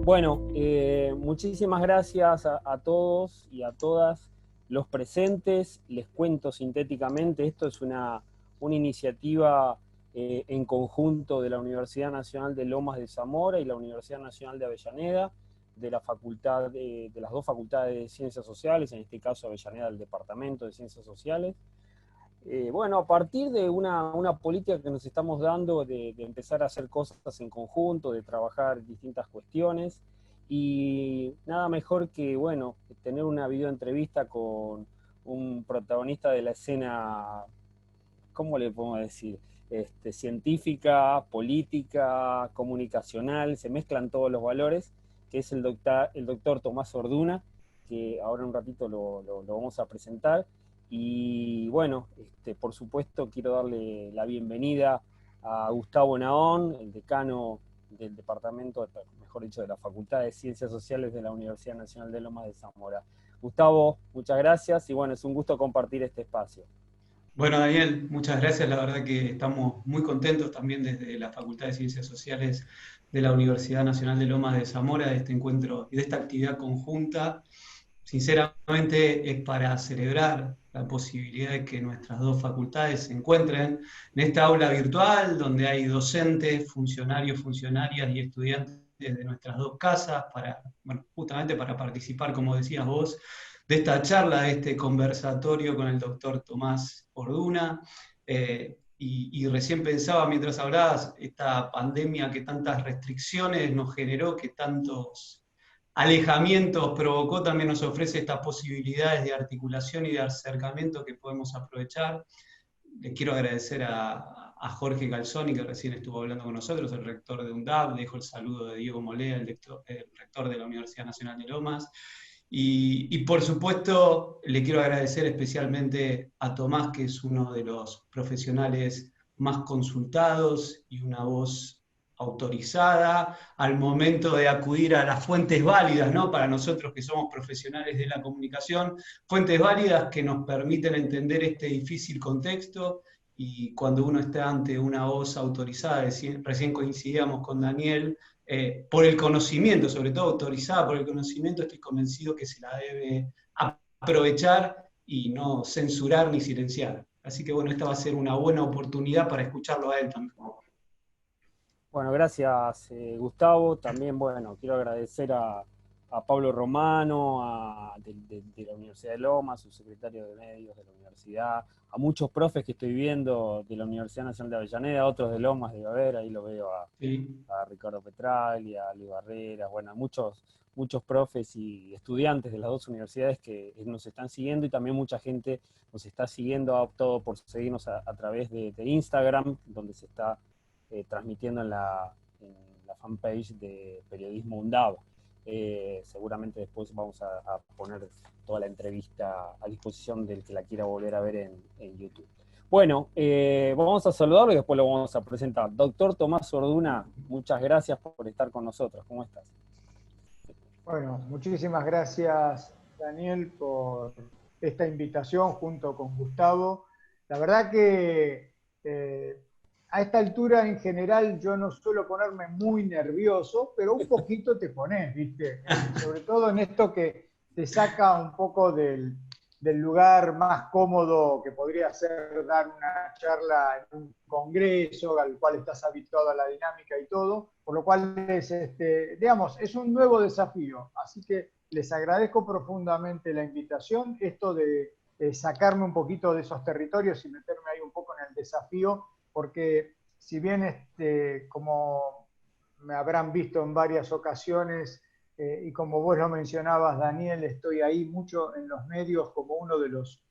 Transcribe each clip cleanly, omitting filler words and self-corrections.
Bueno, muchísimas gracias a todos y a todas los presentes. Les cuento sintéticamente, esto es una iniciativa en conjunto de la Universidad Nacional de Lomas de Zamora y la Universidad Nacional de Avellaneda, de la facultad de las dos facultades de Ciencias Sociales, en este caso Avellaneda del Departamento de Ciencias Sociales. Bueno, a partir de una política que nos estamos dando de empezar a hacer cosas en conjunto, de trabajar distintas cuestiones, y nada mejor que, bueno, tener una videoentrevista con un protagonista de la escena, ¿cómo le podemos decir? Científica, política, comunicacional, se mezclan todos los valores, que es el doctor Tomás Orduna, que ahora en un ratito lo vamos a presentar. Y bueno, por supuesto quiero darle la bienvenida a Gustavo Naón, el decano del departamento, mejor dicho, de la Facultad de Ciencias Sociales de la Universidad Nacional de Lomas de Zamora. Gustavo, muchas gracias y bueno, es un gusto compartir este espacio. Bueno, Daniel, muchas gracias. La verdad que estamos muy contentos también desde la Facultad de Ciencias Sociales de la Universidad Nacional de Lomas de Zamora de este encuentro y de esta actividad conjunta. Sinceramente es para celebrar la posibilidad de que nuestras dos facultades se encuentren en esta aula virtual donde hay docentes, funcionarios, funcionarias y estudiantes de nuestras dos casas justamente para participar, como decías vos, de esta charla, de este conversatorio con el doctor Tomás Orduna. Y recién pensaba mientras hablabas, esta pandemia que tantas restricciones nos generó, que tantos alejamientos provocó, también nos ofrece estas posibilidades de articulación y de acercamiento que podemos aprovechar. Les quiero agradecer a Jorge Calzoni, que recién estuvo hablando con nosotros, el rector de UNDAB, dejo el saludo de Diego Molea, el rector de la Universidad Nacional de Lomas. Y por supuesto, le quiero agradecer especialmente a Tomás, que es uno de los profesionales más consultados y una voz autorizada al momento de acudir a las fuentes válidas, ¿no? Para nosotros que somos profesionales de la comunicación, fuentes válidas que nos permiten entender este difícil contexto, y cuando uno está ante una voz autorizada, recién coincidíamos con Daniel, por el conocimiento, sobre todo autorizada por el conocimiento, estoy convencido que se la debe aprovechar y no censurar ni silenciar. Así que bueno, esta va a ser una buena oportunidad para escucharlo a él también. Bueno, gracias Gustavo. También, bueno, quiero agradecer a Pablo Romano, de la Universidad de Lomas, su secretario de Medios de la universidad, a muchos profes que estoy viendo de la Universidad Nacional de Avellaneda, otros de Lomas, de haber, ahí lo veo a Ricardo Petraglia, a Luis Barreras, bueno, a muchos profes y estudiantes de las dos universidades que nos están siguiendo, y también mucha gente nos está siguiendo, ha optado por seguirnos a través de Instagram, donde se está transmitiendo en la fanpage de Periodismo UNDAB. Seguramente después vamos a poner toda la entrevista a disposición del que la quiera volver a ver en YouTube. Bueno, vamos a saludarlo y después lo vamos a presentar. Doctor Tomás Orduna, muchas gracias por estar con nosotros. ¿Cómo estás? Bueno, muchísimas gracias, Daniel, por esta invitación junto con Gustavo. La verdad que a esta altura en general yo no suelo ponerme muy nervioso, pero un poquito te pones, ¿viste? Sobre todo en esto que te saca un poco del lugar más cómodo que podría ser dar una charla en un congreso al cual estás habituado a la dinámica y todo, por lo cual es, digamos, es un nuevo desafío. Así que les agradezco profundamente la invitación, esto de sacarme un poquito de esos territorios y meterme ahí un poco en el desafío, porque si bien como me habrán visto en varias ocasiones, y como vos lo mencionabas, Daniel, estoy ahí mucho en los medios como uno de los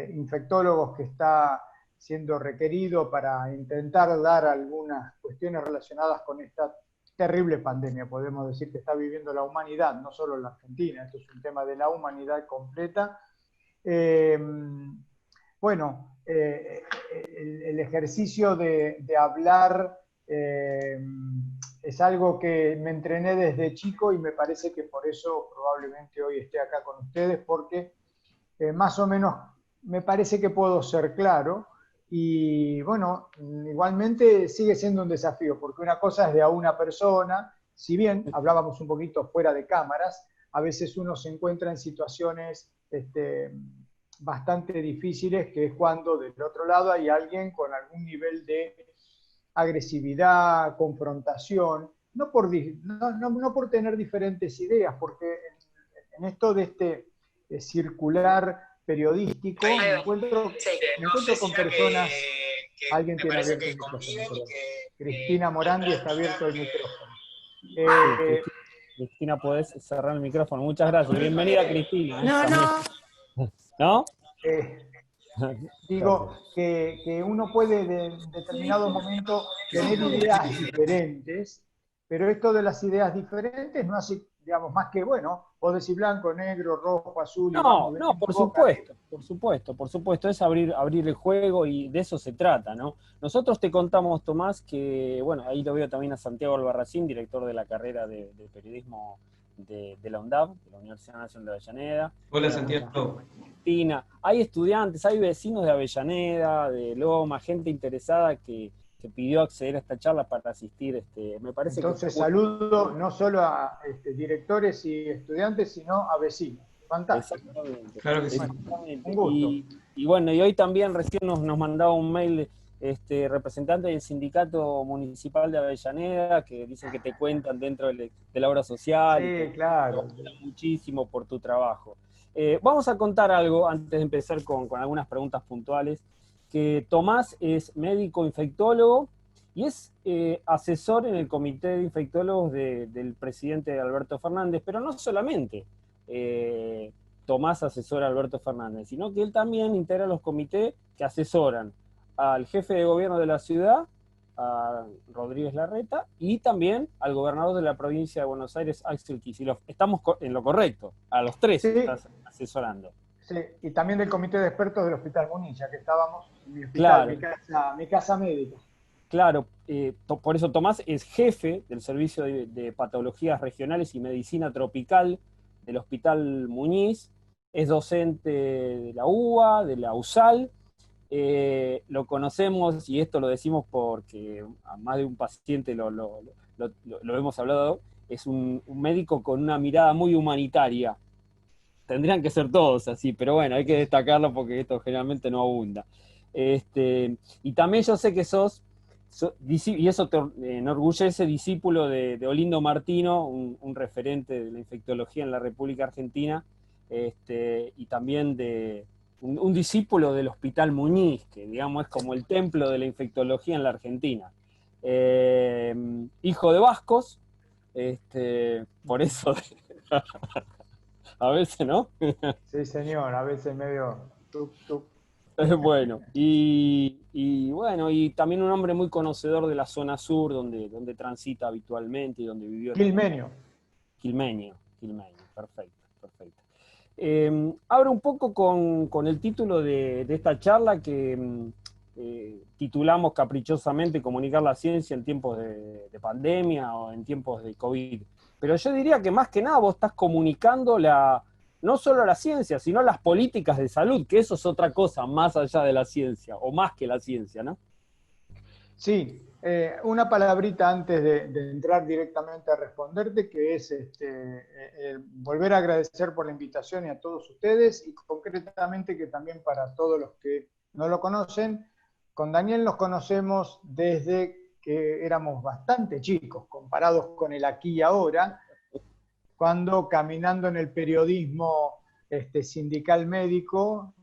infectólogos que está siendo requerido para intentar dar algunas cuestiones relacionadas con esta terrible pandemia, podemos decir, que está viviendo la humanidad, no solo la Argentina, esto es un tema de la humanidad completa. Bueno, el ejercicio de hablar es algo que me entrené desde chico y me parece que por eso probablemente hoy esté acá con ustedes, porque más o menos me parece que puedo ser claro. Y bueno, igualmente sigue siendo un desafío, porque una cosa es de a una persona si bien hablábamos un poquito fuera de cámaras, a veces uno se encuentra en situaciones bastante difíciles, que es cuando del otro lado hay alguien con algún nivel de agresividad, confrontación, no por tener diferentes ideas, porque en esto de circular periodístico me encuentro con personas, alguien tiene abierto el micrófono, Cristina Morandi está abierto el micrófono. Sí, Cristina, podés cerrar el micrófono. Muchas gracias. Bienvenida, Cristina. ¿No? Digo que uno puede en determinado momento tener ideas diferentes, pero esto de las ideas diferentes no hace, digamos, más que, bueno, o decir blanco, negro, rojo, azul, y No, por supuesto, es abrir el juego y de eso se trata, ¿no? Nosotros te contamos, Tomás, que, bueno, ahí lo veo también a Santiago Albarracín, director de la carrera de periodismo de la UNDAV, de la Universidad Nacional de Avellaneda. Hola, Santiago. Cristina, hay estudiantes, hay vecinos de Avellaneda, de Loma, gente interesada que pidió acceder a esta charla para asistir. Me parece. Entonces saludo no solo a directores y estudiantes, sino a vecinos. Fantástico. Exactamente. Claro que sí. Un gusto. Y bueno, y hoy también recién nos mandaba un mail representante del sindicato municipal de Avellaneda, que dicen que te cuentan dentro de la obra social. Sí, claro. Muchísimo por tu trabajo. Vamos a contar algo antes de empezar con algunas preguntas puntuales, que Tomás es médico infectólogo y es asesor en el comité de infectólogos del presidente Alberto Fernández, pero no solamente Tomás asesora a Alberto Fernández, sino que él también integra los comités que asesoran al jefe de gobierno de la ciudad, a Rodríguez Larreta, y también al gobernador de la provincia de Buenos Aires, Axel Kicillof. Estamos en lo correcto, a los tres sí. Estás asesorando. Sí, y también del comité de expertos del Hospital Munilla, que estábamos en mi Claro. hospital, mi casa médica. Claro, por eso Tomás es jefe del Servicio de Patologías Regionales y Medicina Tropical del Hospital Muñiz, es docente de la UBA, de la USAL. Lo conocemos, y esto lo decimos porque a más de un paciente lo hemos hablado, es un médico con una mirada muy humanitaria. Tendrían que ser todos así, pero bueno, hay que destacarlo porque esto generalmente no abunda. Y también yo sé que sos y eso te enorgullece, discípulo de Olindo Martino, un referente de la infectología en la República Argentina, y también de un discípulo del Hospital Muñiz, que digamos es como el templo de la infectología en la Argentina. Hijo de vascos, por eso a veces, ¿no? Sí, señor, a veces medio tuc. Bueno, y bueno, y también un hombre muy conocedor de la zona sur, donde transita habitualmente y donde vivió. Quilmenio, perfecto. Abro un poco con el título de esta charla que titulamos caprichosamente Comunicar la ciencia en tiempos de pandemia o en tiempos de COVID. Pero yo diría que más que nada vos estás comunicando no solo la ciencia, sino las políticas de salud, que eso es otra cosa más allá de la ciencia, o más que la ciencia, ¿no? Sí, una palabrita antes de entrar directamente a responderte, que es volver a agradecer por la invitación y a todos ustedes, y concretamente que también para todos los que no lo conocen, con Daniel nos conocemos desde que éramos bastante chicos, comparados con el aquí y ahora, cuando caminando en el periodismo sindical médico,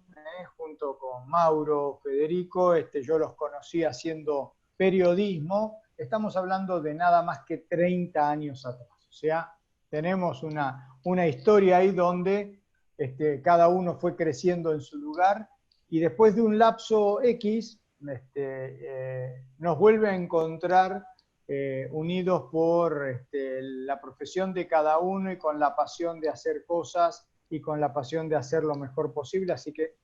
junto con Mauro, Federico, yo los conocí haciendo periodismo, estamos hablando de nada más que 30 años atrás. O sea, tenemos una historia ahí donde cada uno fue creciendo en su lugar, y después de un lapso X, nos vuelve a encontrar unidos por la profesión de cada uno y con la pasión de hacer cosas y con la pasión de hacer lo mejor posible. Así que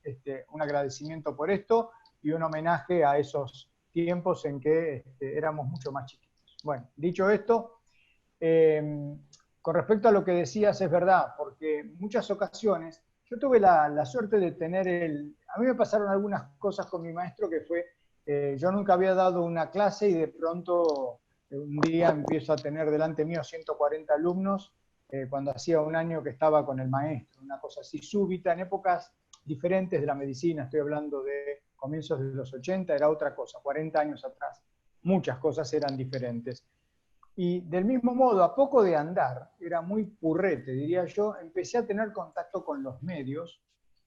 un agradecimiento por esto y un homenaje a esos tiempos en que éramos mucho más chiquitos. Bueno, dicho esto, con respecto a lo que decías, es verdad, porque en muchas ocasiones yo tuve la suerte de tener a mí me pasaron algunas cosas con mi maestro que fue, yo nunca había dado una clase y de pronto un día empiezo a tener delante mío 140 alumnos, cuando hacía un año que estaba con el maestro, una cosa así súbita, en épocas diferentes de la medicina, estoy hablando de comienzos de los 80, era otra cosa, 40 años atrás, muchas cosas eran diferentes. Y del mismo modo, a poco de andar, era muy purrete, diría yo, empecé a tener contacto con los medios,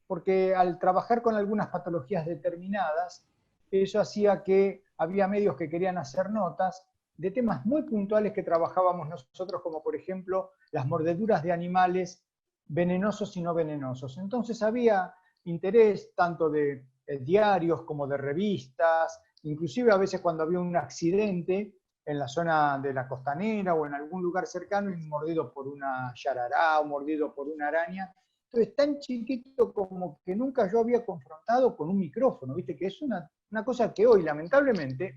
porque al trabajar con algunas patologías determinadas, eso hacía que había medios que querían hacer notas de temas muy puntuales que trabajábamos nosotros, como por ejemplo las mordeduras de animales venenosos y no venenosos. Entonces había interés tanto de diarios como de revistas, inclusive a veces cuando había un accidente en la zona de la costanera o en algún lugar cercano y mordido por una yarará o mordido por una araña. Entonces, tan chiquito como que nunca yo había confrontado con un micrófono, ¿viste? Que es una cosa que hoy, lamentablemente,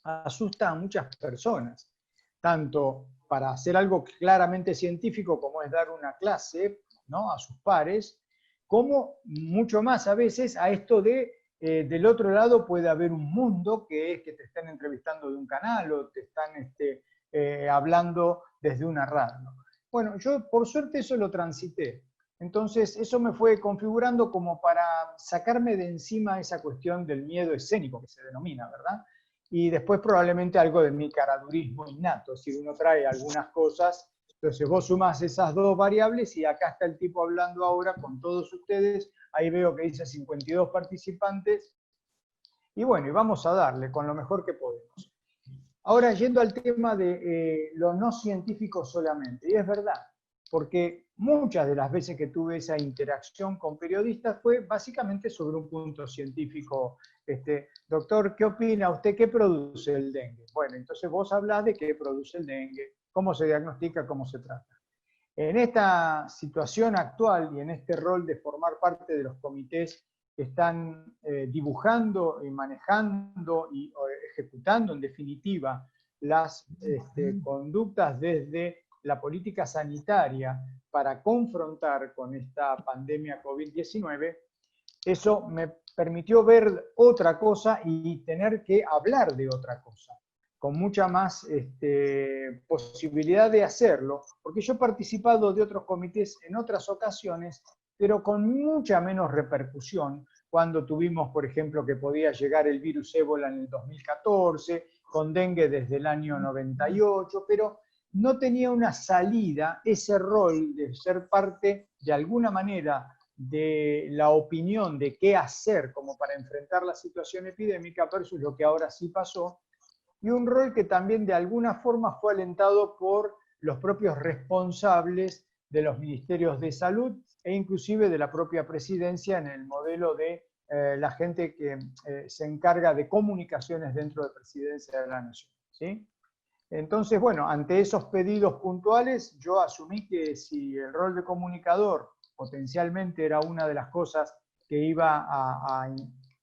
asusta a muchas personas, tanto para hacer algo claramente científico como es dar una clase, ¿no?, a sus pares, como mucho más a veces a esto de del otro lado puede haber un mundo que es que te están entrevistando de un canal o te están hablando desde una radio. Bueno, yo por suerte eso lo transité. Entonces eso me fue configurando como para sacarme de encima esa cuestión del miedo escénico que se denomina, ¿verdad? Y después probablemente algo de mi caradurismo innato, si uno trae algunas cosas. Entonces vos sumás esas dos variables y acá está el tipo hablando ahora con todos ustedes. Ahí veo que dice 52 participantes. Y bueno, y vamos a darle con lo mejor que podemos. Ahora, yendo al tema de lo no científico solamente. Y es verdad, porque muchas de las veces que tuve esa interacción con periodistas fue básicamente sobre un punto científico. Doctor, ¿qué opina usted? ¿Qué produce el dengue? Bueno, entonces vos hablás de qué produce el dengue, cómo se diagnostica, cómo se trata. En esta situación actual y en este rol de formar parte de los comités que están dibujando y manejando y ejecutando en definitiva las conductas desde la política sanitaria para confrontar con esta pandemia COVID-19, eso me permitió ver otra cosa y tener que hablar de otra cosa, con mucha más posibilidad de hacerlo, porque yo he participado de otros comités en otras ocasiones, pero con mucha menos repercusión, cuando tuvimos, por ejemplo, que podía llegar el virus ébola en el 2014, con dengue desde el año 98, pero no tenía una salida, ese rol de ser parte, de alguna manera, de la opinión de qué hacer como para enfrentar la situación epidémica versus lo que ahora sí pasó, y un rol que también de alguna forma fue alentado por los propios responsables de los ministerios de salud e inclusive de la propia presidencia en el modelo de la gente que se encarga de comunicaciones dentro de Presidencia de la Nación, ¿sí? Entonces, bueno, ante esos pedidos puntuales, yo asumí que si el rol de comunicador potencialmente era una de las cosas que iba a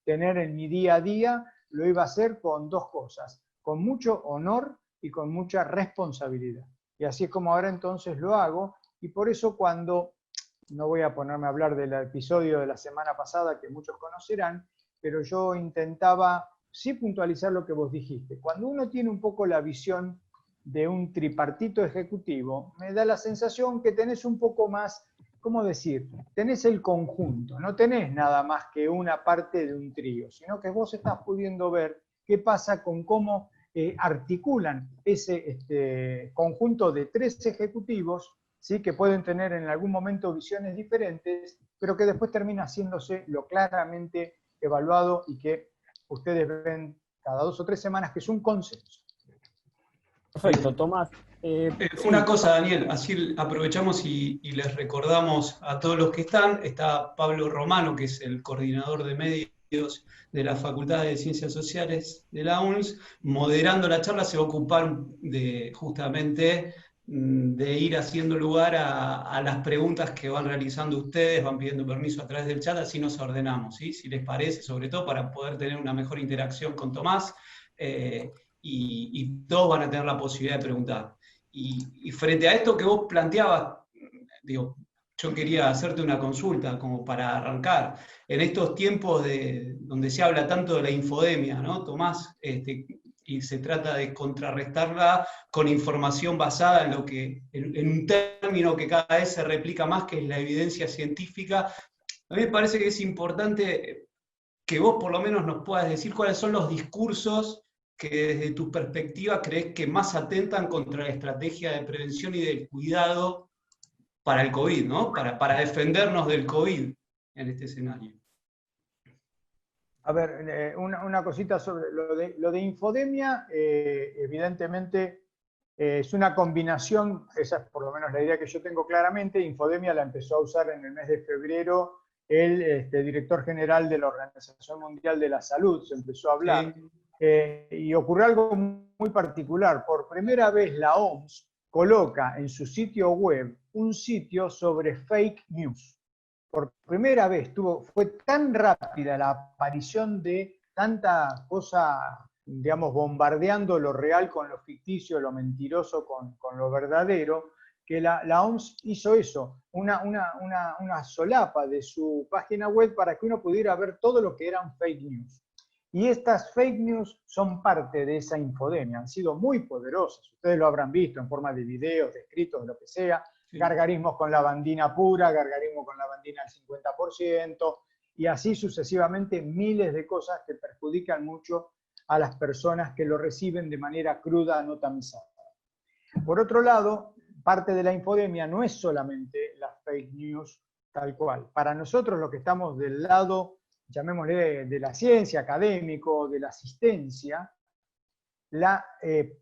tener en mi día a día, lo iba a hacer con dos cosas, con mucho honor y con mucha responsabilidad. Y así es como ahora entonces lo hago, y por eso cuando, no voy a ponerme a hablar del episodio de la semana pasada que muchos conocerán, pero yo intentaba sí puntualizar lo que vos dijiste. Cuando uno tiene un poco la visión de un tripartito ejecutivo, me da la sensación que tenés un poco más, ¿cómo decir? Tenés el conjunto, no tenés nada más que una parte de un trío, sino que vos estás pudiendo ver qué pasa con cómo articulan ese conjunto de tres ejecutivos, ¿sí?, que pueden tener en algún momento visiones diferentes, pero que después termina haciéndose lo claramente evaluado y que ustedes ven cada 2 o 3 semanas, que es un consenso. Perfecto, Tomás. Una cosa, Daniel, así aprovechamos y les recordamos a todos los que están. Está Pablo Romano, que es el coordinador de medios de la Facultad de Ciencias Sociales de la UNS, moderando la charla. Se va a ocupar de justamente de ir haciendo lugar a las preguntas que van realizando ustedes, van pidiendo permiso a través del chat, así nos ordenamos, ¿sí? Si les parece, sobre todo para poder tener una mejor interacción con Tomás, y todos van a tener la posibilidad de preguntar. Y frente a esto que vos planteabas, digo, yo quería hacerte una consulta como para arrancar. En estos tiempos donde se habla tanto de la infodemia, ¿no, Tomás? Y y se trata de contrarrestarla con información basada en en un término que cada vez se replica más, que es la evidencia científica. A mí me parece que es importante que vos por lo menos nos puedas decir cuáles son los discursos que desde tu perspectiva crees que más atentan contra la estrategia de prevención y del cuidado para el COVID, ¿no? Para defendernos del COVID en este escenario. A ver, una cosita sobre lo de infodemia, evidentemente es una combinación, esa es por lo menos la idea que yo tengo claramente. Infodemia la empezó a usar en el mes de febrero el director general de la Organización Mundial de la Salud, se empezó a hablar, y ocurrió algo muy particular. Por primera vez la OMS coloca en su sitio web un sitio sobre fake news. Por primera vez fue tan rápida la aparición de tanta cosa, digamos, bombardeando lo real con lo ficticio, lo mentiroso con lo verdadero, que la OMS hizo eso, una solapa de su página web para que uno pudiera ver todo lo que eran fake news. Y estas fake news son parte de esa infodemia, han sido muy poderosas, ustedes lo habrán visto en forma de videos, de escritos, de lo que sea, sí. Gargarismos con la bandina pura, gargarismo con la bandina al 50%, y así sucesivamente miles de cosas que perjudican mucho a las personas que lo reciben de manera cruda, no tamizada. Por otro lado, parte de la infodemia no es solamente las fake news tal cual. Para nosotros, los que estamos del lado, llamémosle, de la ciencia, académico, de la asistencia, la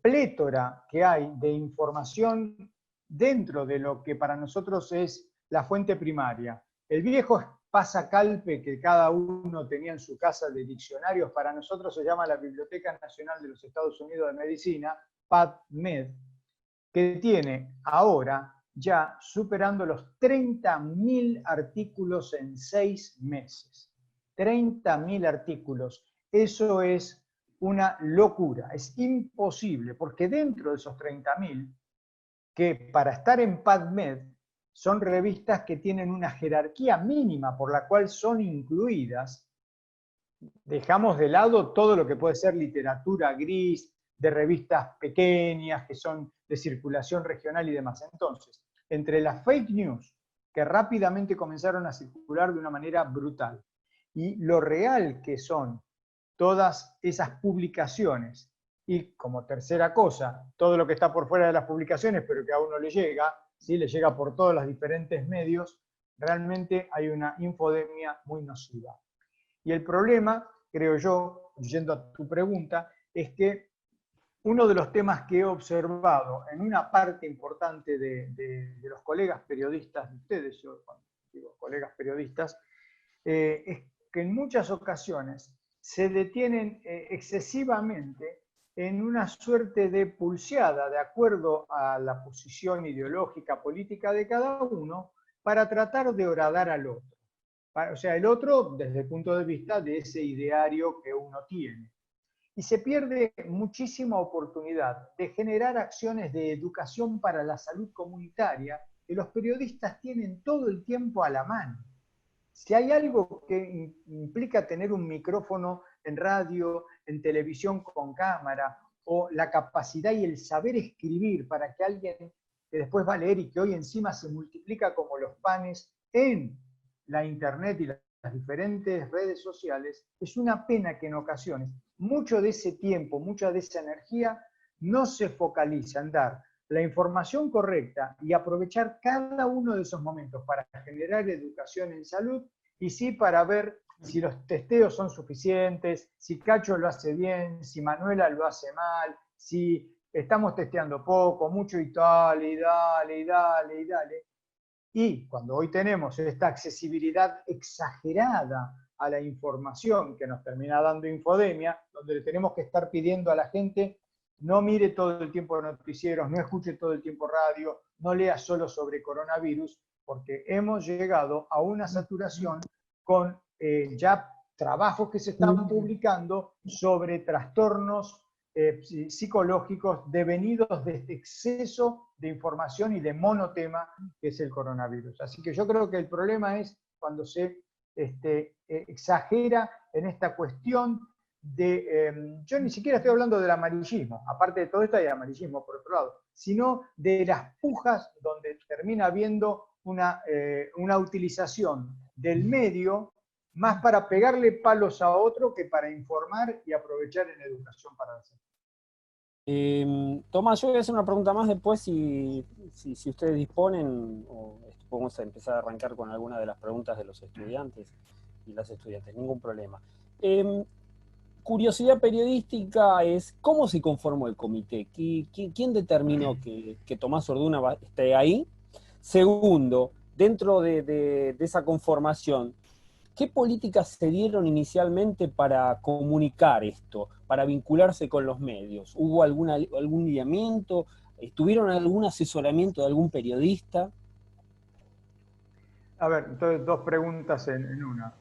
plétora que hay de información dentro de lo que para nosotros es la fuente primaria. El viejo pasacalpe que cada uno tenía en su casa de diccionarios, para nosotros se llama la Biblioteca Nacional de los Estados Unidos de Medicina, PubMed, que tiene ahora ya superando los 30.000 artículos en 6 meses. 30.000 artículos. Eso es una locura, es imposible, porque dentro de esos 30.000, que para estar en PubMed son revistas que tienen una jerarquía mínima por la cual son incluidas, dejamos de lado todo lo que puede ser literatura gris, de revistas pequeñas que son de circulación regional y demás. Entonces, entre las fake news, que rápidamente comenzaron a circular de una manera brutal, y lo real que son todas esas publicaciones, y como tercera cosa, todo lo que está por fuera de las publicaciones, pero que a uno le llega, ¿sí? Le llega por todos los diferentes medios, realmente hay una infodemia muy nociva. Y el problema, creo yo, yendo a tu pregunta, es que uno de los temas que he observado en una parte importante de los colegas periodistas de ustedes, yo cuando digo colegas periodistas, es que en muchas ocasiones se detienen excesivamente en una suerte de pulseada de acuerdo a la posición ideológica, política de cada uno, para tratar de horadar al otro. O sea, el otro desde el punto de vista de ese ideario que uno tiene. Y se pierde muchísima oportunidad de generar acciones de educación para la salud comunitaria que los periodistas tienen todo el tiempo a la mano. Si hay algo que implica tener un micrófono en radio, en televisión con cámara, o la capacidad y el saber escribir para que alguien que después va a leer y que hoy encima se multiplica como los panes en la internet y las diferentes redes sociales, es una pena que en ocasiones mucho de ese tiempo, mucha de esa energía no se focaliza en dar la información correcta y aprovechar cada uno de esos momentos para generar educación en salud y sí para ver si los testeos son suficientes, si Cacho lo hace bien, si Manuela lo hace mal, si estamos testeando poco, mucho y tal, y dale, y dale, y dale. Y cuando hoy tenemos esta accesibilidad exagerada a la información que nos termina dando infodemia, donde le tenemos que estar pidiendo a la gente no mire todo el tiempo noticieros, no escuche todo el tiempo radio, no lea solo sobre coronavirus, porque hemos llegado a una saturación con ya trabajos que se están publicando sobre trastornos psicológicos devenidos de este exceso de información y de monotema que es el coronavirus. Así que yo creo que el problema es cuando se exagera en esta cuestión yo ni siquiera estoy hablando del amarillismo, aparte de todo esto hay amarillismo por otro lado, sino de las pujas donde termina habiendo una utilización del medio más para pegarle palos a otro que para informar y aprovechar en educación para hacer. Tomás, yo voy a hacer una pregunta más después, si ustedes disponen, o podemos empezar a arrancar con alguna de las preguntas de los estudiantes y las estudiantes, ningún problema. Curiosidad periodística es, ¿cómo se conformó el comité? ¿Quién determinó que Tomás Orduna esté ahí? Segundo, dentro de esa conformación, ¿qué políticas se dieron inicialmente para comunicar esto, para vincularse con los medios? ¿Hubo algún lineamiento? ¿Tuvieron algún asesoramiento de algún periodista? A ver, entonces dos preguntas en una,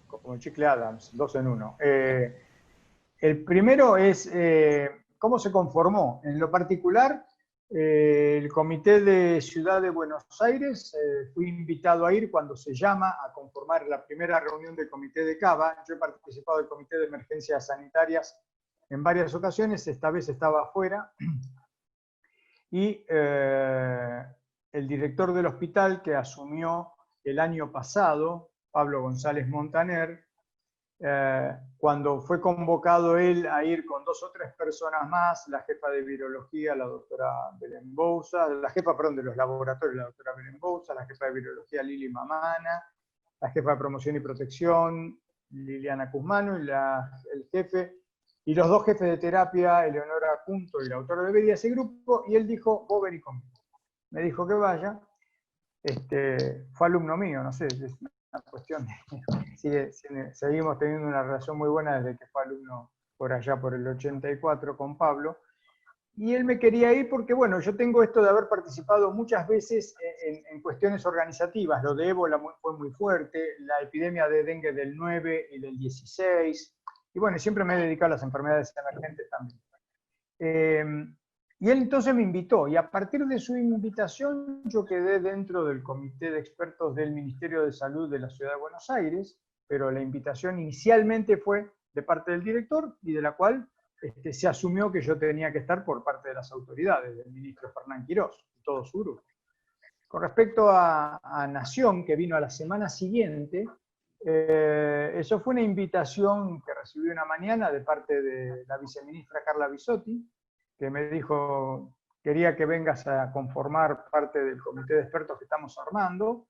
como Chicle Adams, dos en uno. El primero es, ¿cómo se conformó? En lo particular, el Comité de Ciudad de Buenos Aires, fui invitado a ir cuando se llama a conformar la primera reunión del Comité de Cava. Yo he participado del Comité de Emergencias Sanitarias en varias ocasiones, esta vez estaba afuera. Y el director del hospital que asumió el año pasado, Pablo González Montaner, cuando fue convocado él a ir con 2 o 3 personas más, la jefa de virología, la doctora Belén Bouza, la jefa, perdón, de los laboratorios, la doctora Belén Bouza, la jefa de virología Lili Mamana, la jefa de promoción y protección Liliana Cusmano, y el jefe, y los 2 jefes de terapia, Eleonora Cunto y la doctora Bebedia, ese grupo, y él dijo, vos vení conmigo. Me dijo que vaya, fue alumno mío, no sé, es una cuestión de, seguimos teniendo una relación muy buena desde que fue alumno por allá por el 84 con Pablo, y él me quería ir porque, bueno, yo tengo esto de haber participado muchas veces en cuestiones organizativas. Lo de ébola fue muy fuerte, la epidemia de dengue del 9 y del 16, y bueno, siempre me he dedicado a las enfermedades emergentes también. Y él entonces me invitó, y a partir de su invitación yo quedé dentro del comité de expertos del Ministerio de Salud de la Ciudad de Buenos Aires, pero la invitación inicialmente fue de parte del director, y de la cual se asumió que yo tenía que estar por parte de las autoridades, del ministro Fernán Quirós y todo su grupo. Con respecto a Nación, que vino a la semana siguiente, eso fue una invitación que recibí una mañana de parte de la viceministra Carla Bisotti, que me dijo, quería que vengas a conformar parte del comité de expertos que estamos armando.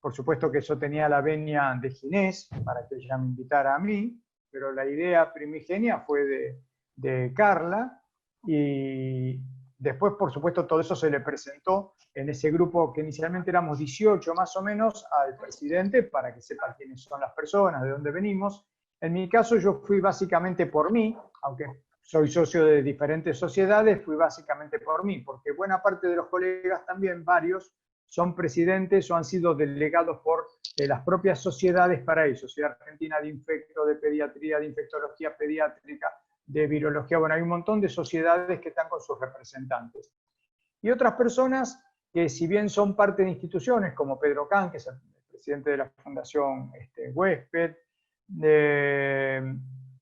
Por supuesto que eso tenía la venia de Ginés, para que ella me invitara a mí, pero la idea primigenia fue de Carla, y después, por supuesto, todo eso se le presentó en ese grupo que inicialmente éramos 18 más o menos, al presidente, para que sepa quiénes son las personas, de dónde venimos. En mi caso yo fui básicamente por mí, aunque soy socio de diferentes sociedades, fui básicamente por mí, porque buena parte de los colegas también, varios, son presidentes o han sido delegados por las propias sociedades para eso. Sociedad Argentina de Infecto, de Pediatría, de Infectología Pediátrica, de Virología. Bueno, hay un montón de sociedades que están con sus representantes. Y otras personas que, si bien son parte de instituciones, como Pedro Can, que es el presidente de la Fundación Huésped,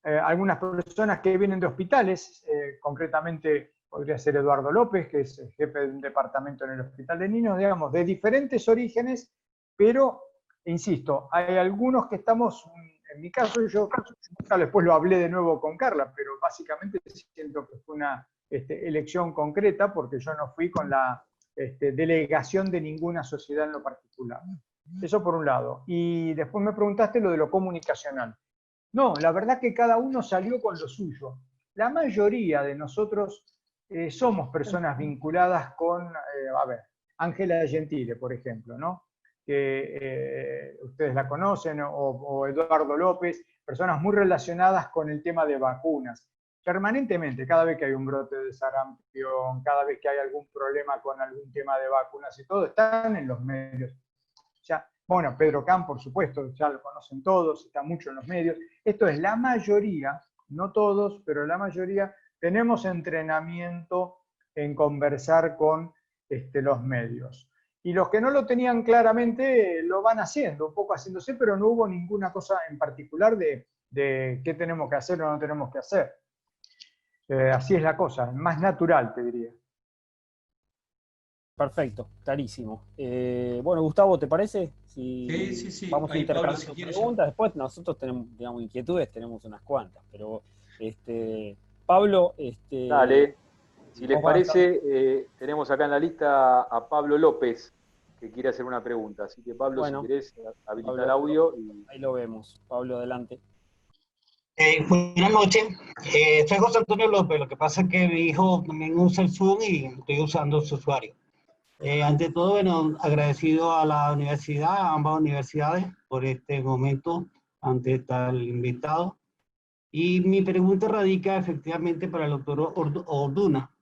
algunas personas que vienen de hospitales, concretamente podría ser Eduardo López, que es el jefe de un departamento en el Hospital de Niños, digamos, de diferentes orígenes, pero, insisto, hay algunos que estamos, en mi caso, yo después lo hablé de nuevo con Carla, pero básicamente siento que fue una elección concreta, porque yo no fui con la delegación de ninguna sociedad en lo particular. Eso por un lado. Y después me preguntaste lo de lo comunicacional. No, la verdad que cada uno salió con lo suyo. La mayoría de nosotros somos personas vinculadas con, a ver, Ángela Gentile, por ejemplo, ¿no? Que ustedes la conocen, o Eduardo López, personas muy relacionadas con el tema de vacunas. Permanentemente, cada vez que hay un brote de sarampión, cada vez que hay algún problema con algún tema de vacunas y todo, están en los medios. Ya, bueno, Pedro Can, por supuesto, ya lo conocen todos, está mucho en los medios. Esto es la mayoría, no todos, pero la mayoría, tenemos entrenamiento en conversar con los medios. Y los que no lo tenían claramente lo van haciendo, un poco haciéndose, pero no hubo ninguna cosa en particular de de qué tenemos que hacer o no tenemos que hacer. Así es la cosa, más natural, te diría. Perfecto, clarísimo. Bueno, Gustavo, ¿te parece? Sí. Vamos Ahí Pablo, intercalando si quieres ya. preguntas, después nosotros tenemos, digamos, inquietudes, tenemos unas cuantas, pero Pablo, Dale, si les vos vas a estar. parece, tenemos acá en la lista a Pablo López, que quiere hacer una pregunta. Así que Pablo, si Bueno, querés, habilitar Pablo, audio. Y... ahí lo vemos. Pablo, adelante. Buenas noches, soy José Antonio López. Lo que pasa es que mi hijo también usa el Zoom y estoy usando su usuario. Ante todo, bueno, agradecido a la universidad, a ambas universidades, por este momento ante tal invitado. Y mi pregunta radica efectivamente para el doctor Orduna.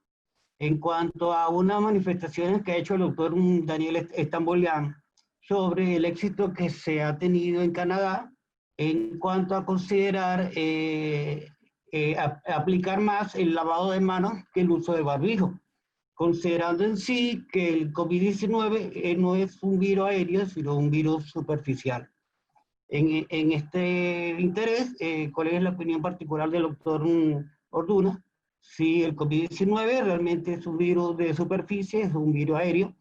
En cuanto a unas manifestaciones que ha hecho el doctor Daniel Estambolian sobre el éxito que se ha tenido en Canadá en cuanto a considerar aplicar más el lavado de manos que el uso de barbijo, considerando en sí que el COVID-19 no es un virus aéreo, sino un virus superficial. En este interés, ¿cuál es la opinión particular del doctor Orduna? Si el COVID-19 realmente es un virus de superficie, es un virus aéreo,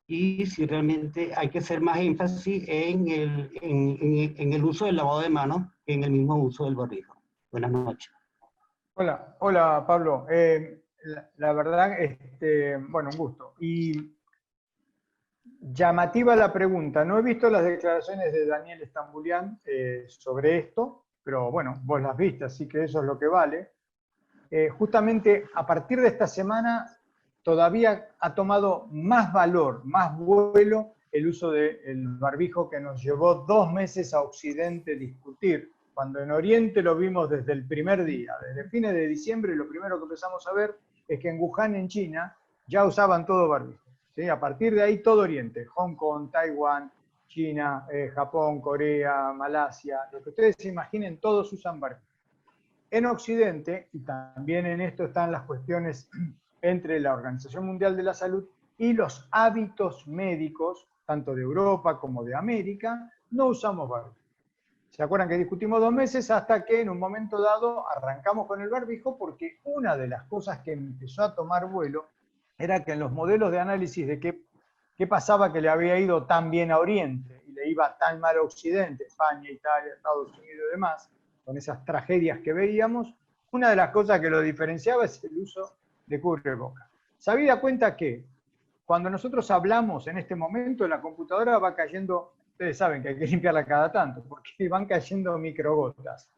y si realmente hay que hacer más énfasis en el uso del lavado de manos que en el mismo uso del barbijo. Buenas noches. Hola Pablo. La verdad, bueno, un gusto. Y llamativa la pregunta. No he visto las declaraciones de Daniel Estambolian sobre esto, pero bueno, vos las viste, así que eso es lo que vale. Justamente a partir de esta semana todavía ha tomado más valor, más vuelo el uso del barbijo, que nos llevó 2 meses a Occidente discutir, cuando en Oriente lo vimos desde el primer día. Desde fines de diciembre lo primero que empezamos a ver es que en Wuhan, en China, ya usaban todo barbijo. ¿Sí? A partir de ahí todo Oriente, Hong Kong, Taiwán, China, Japón, Corea, Malasia, lo que ustedes se imaginen, todos usan barbijo. En Occidente, y también en esto están las cuestiones entre la Organización Mundial de la Salud y los hábitos médicos, tanto de Europa como de América, no usamos barbijo. ¿Se acuerdan que discutimos 2 meses hasta que en un momento dado arrancamos con el barbijo? Porque una de las cosas que empezó a tomar vuelo era que en los modelos de análisis de qué pasaba que le había ido tan bien a Oriente y le iba tan mal a Occidente, España, Italia, Estados Unidos y demás, con esas tragedias que veíamos, una de las cosas que lo diferenciaba es el uso de cubreboca. Sabida cuenta que cuando nosotros hablamos en este momento, la computadora va cayendo, ustedes saben que hay que limpiarla cada tanto, porque van cayendo microgotas.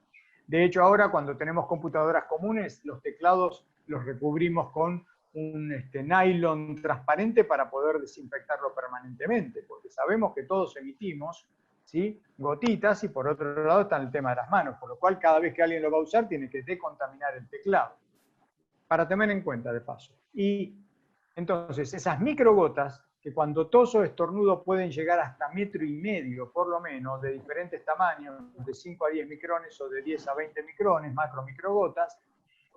De hecho, ahora cuando tenemos computadoras comunes, los teclados los recubrimos con un nylon transparente para poder desinfectarlo permanentemente, porque sabemos que todos emitimos, ¿sí?, gotitas, y por otro lado está el tema de las manos, por lo cual cada vez que alguien lo va a usar tiene que decontaminar el teclado, para tener en cuenta de paso. Y entonces esas microgotas, que cuando toso o estornudo pueden llegar hasta 1,5 metros por lo menos, de diferentes tamaños, de 5 a 10 micrones o de 10 a 20 micrones, macromicrogotas,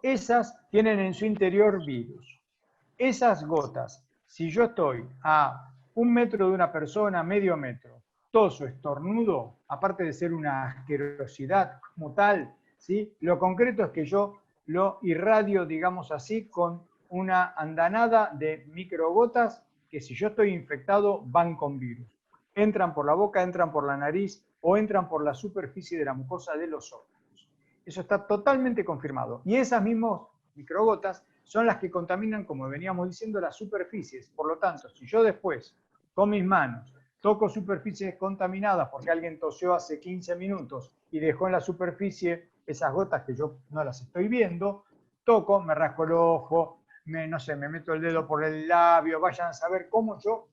esas tienen en su interior virus. Esas gotas, si yo estoy a 1 metro de una persona, medio metro, toso, estornudo, aparte de ser una asquerosidad como tal, ¿sí?, lo concreto es que yo lo irradio, digamos así, con una andanada de microgotas que, si yo estoy infectado, van con virus. Entran por la boca, entran por la nariz o entran por la superficie de la mucosa de los ojos. Eso está totalmente confirmado. Y esas mismas microgotas son las que contaminan, como veníamos diciendo, las superficies. Por lo tanto, si yo después, con mis manos, toco superficies contaminadas porque alguien tosió hace 15 minutos y dejó en la superficie esas gotas que yo no las estoy viendo, toco, me rasco el ojo, no sé, me meto el dedo por el labio, vayan a saber cómo yo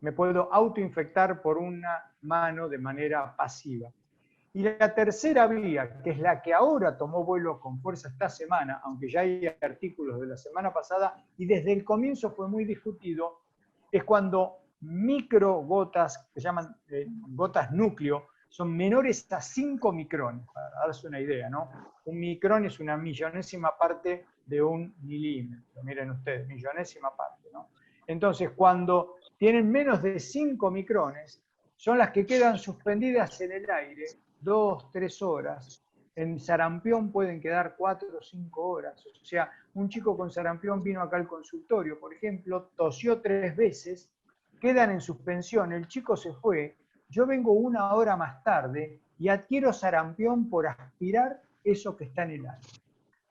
me puedo autoinfectar por una mano de manera pasiva. Y la tercera vía, que es la que ahora tomó vuelo con fuerza esta semana, aunque ya hay artículos de la semana pasada, y desde el comienzo fue muy discutido, es cuando microgotas, que se llaman gotas núcleo, son menores a 5 micrones, para darse una idea, ¿no? Un micrón es una millonésima parte de un milímetro, miren ustedes, millonésima parte, ¿no? Entonces, cuando tienen menos de 5 micrones, son las que quedan suspendidas en el aire 2, 3 horas, En sarampión pueden quedar 4 o 5 horas. O sea, un chico con sarampión vino acá al consultorio, por ejemplo, tosió 3 veces, quedan en suspensión, el chico se fue, yo vengo 1 hora más tarde y adquiero sarampión por aspirar eso que está en el aire.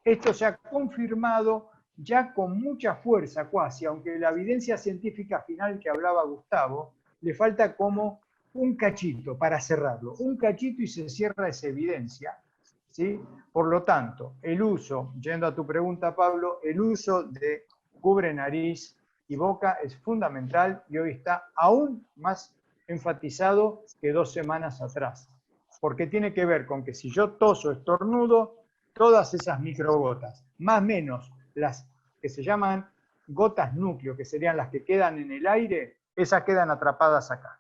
Esto se ha confirmado ya con mucha fuerza, casi, aunque la evidencia científica final que hablaba Gustavo, le falta como un cachito para cerrarlo, un cachito y se cierra esa evidencia, ¿sí? Por lo tanto, el uso, yendo a tu pregunta, Pablo, el uso de cubre nariz y boca es fundamental y hoy está aún más enfatizado que 2 semanas atrás, porque tiene que ver con que si yo toso, estornudo, todas esas microgotas, más o menos las que se llaman gotas núcleo, que serían las que quedan en el aire, esas quedan atrapadas acá.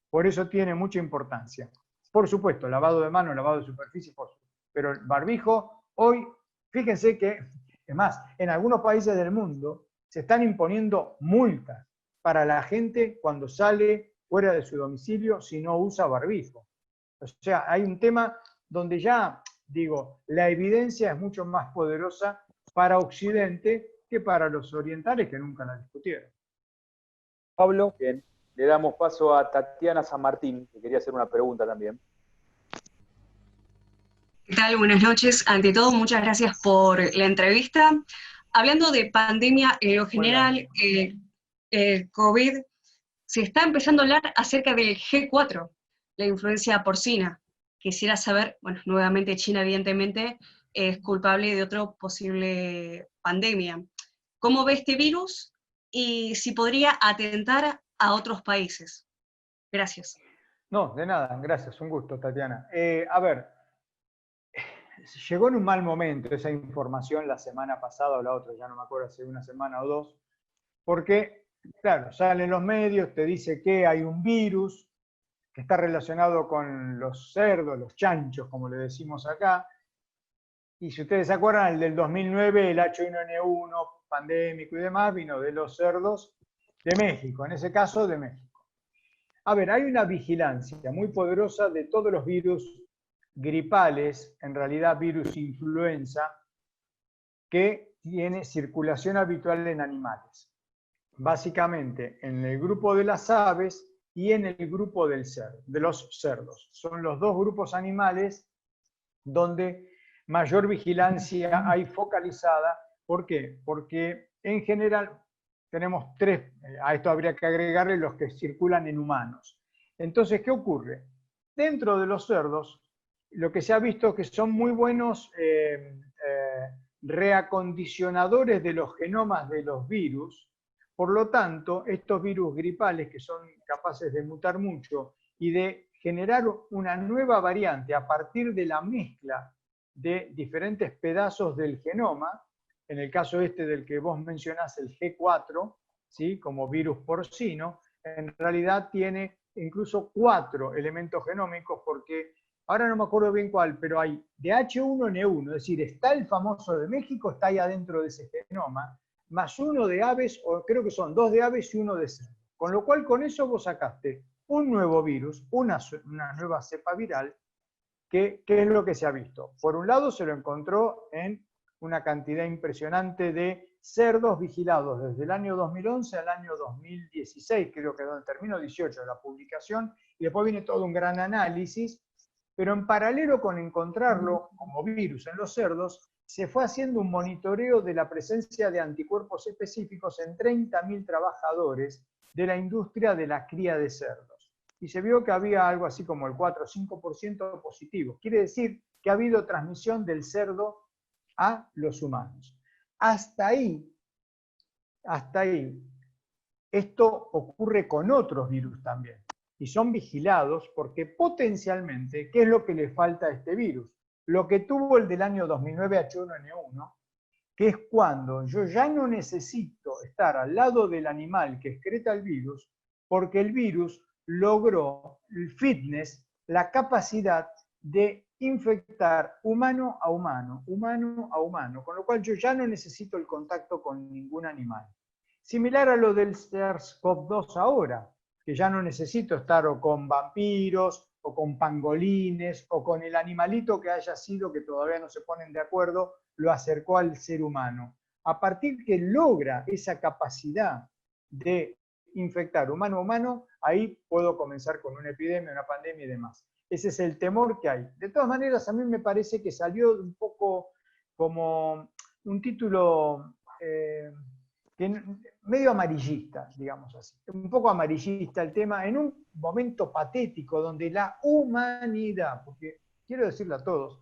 Por eso tiene mucha importancia. Por supuesto, lavado de manos, lavado de superficie, pero el barbijo, hoy, fíjense que, es más, en algunos países del mundo se están imponiendo multas para la gente cuando sale fuera de su domicilio si no usa barbijo. O sea, hay un tema donde ya, digo, la evidencia es mucho más poderosa para Occidente que para los orientales que nunca la discutieron. Pablo. Bien, le damos paso a Tatiana San Martín, que quería hacer una pregunta también. ¿Qué tal? Buenas noches. Ante todo, muchas gracias por la entrevista. Hablando de pandemia, en lo general, el COVID, se está empezando a hablar acerca del G4, la influencia porcina. Quisiera saber, bueno, nuevamente China evidentemente es culpable de otra posible pandemia. ¿Cómo ve este virus y si podría atentar a otros países? Gracias. No, de nada, gracias, un gusto, Tatiana. A ver, llegó en un mal momento esa información la semana pasada o la otra, ya no me acuerdo, hace una semana o 2, porque, claro, salen los medios, te dice que hay un virus que está relacionado con los cerdos, los chanchos, como le decimos acá, y si ustedes se acuerdan, el del 2009, el H1N1 pandémico y demás, vino de los cerdos de México, en ese caso de México. A ver, hay una vigilancia muy poderosa de todos los virus gripales, en realidad virus influenza, que tiene circulación habitual en animales. Básicamente en el grupo de las aves y en el grupo de los cerdos. Son los 2 grupos animales donde mayor vigilancia hay focalizada. ¿Por qué? Porque en general tenemos 3, a esto habría que agregarle los que circulan en humanos. Entonces, ¿qué ocurre? Dentro de los cerdos, lo que se ha visto es que son muy buenos reacondicionadores de los genomas de los virus. Por lo tanto, estos virus gripales que son capaces de mutar mucho y de generar una nueva variante a partir de la mezcla de diferentes pedazos del genoma, en el caso este del que vos mencionás, el G4, ¿sí? Como virus porcino, en realidad tiene incluso 4 elementos genómicos, porque ahora no me acuerdo bien cuál, pero hay de H1N1, es decir, está el famoso de México, está ahí adentro de ese genoma, más 1 de aves, o creo que son 2 de aves y 1 de cerdo. Con lo cual, con eso vos sacaste un nuevo virus, una nueva cepa viral, que es lo que se ha visto. Por un lado, se lo encontró en una cantidad impresionante de cerdos vigilados desde el año 2011 al año 2016, creo que donde terminó 18 de la publicación, y después viene todo un gran análisis, pero en paralelo con encontrarlo como virus en los cerdos, se fue haciendo un monitoreo de la presencia de anticuerpos específicos en 30.000 trabajadores de la industria de la cría de cerdos. Y se vio que había algo así como el 4 o 5% positivo. Quiere decir que ha habido transmisión del cerdo a los humanos. Hasta ahí, esto ocurre con otros virus también. Y son vigilados porque potencialmente, ¿qué es lo que le falta a este virus? Lo que tuvo el del año 2009 H1N1, que es cuando yo ya no necesito estar al lado del animal que excreta el virus, porque el virus logró el fitness, la capacidad de infectar humano a humano, con lo cual yo ya no necesito el contacto con ningún animal. Similar a lo del SARS-CoV-2 ahora, que ya no necesito estar o con vampiros o con pangolines, o con el animalito que haya sido, que todavía no se ponen de acuerdo, lo acercó al ser humano. A partir que logra esa capacidad de infectar humano a humano, ahí puedo comenzar con una epidemia, una pandemia y demás. Ese es el temor que hay. De todas maneras, a mí me parece que salió un poco como un título medio amarillista, digamos así. Un poco amarillista el tema, en un momento patético donde la humanidad, porque quiero decirle a todos,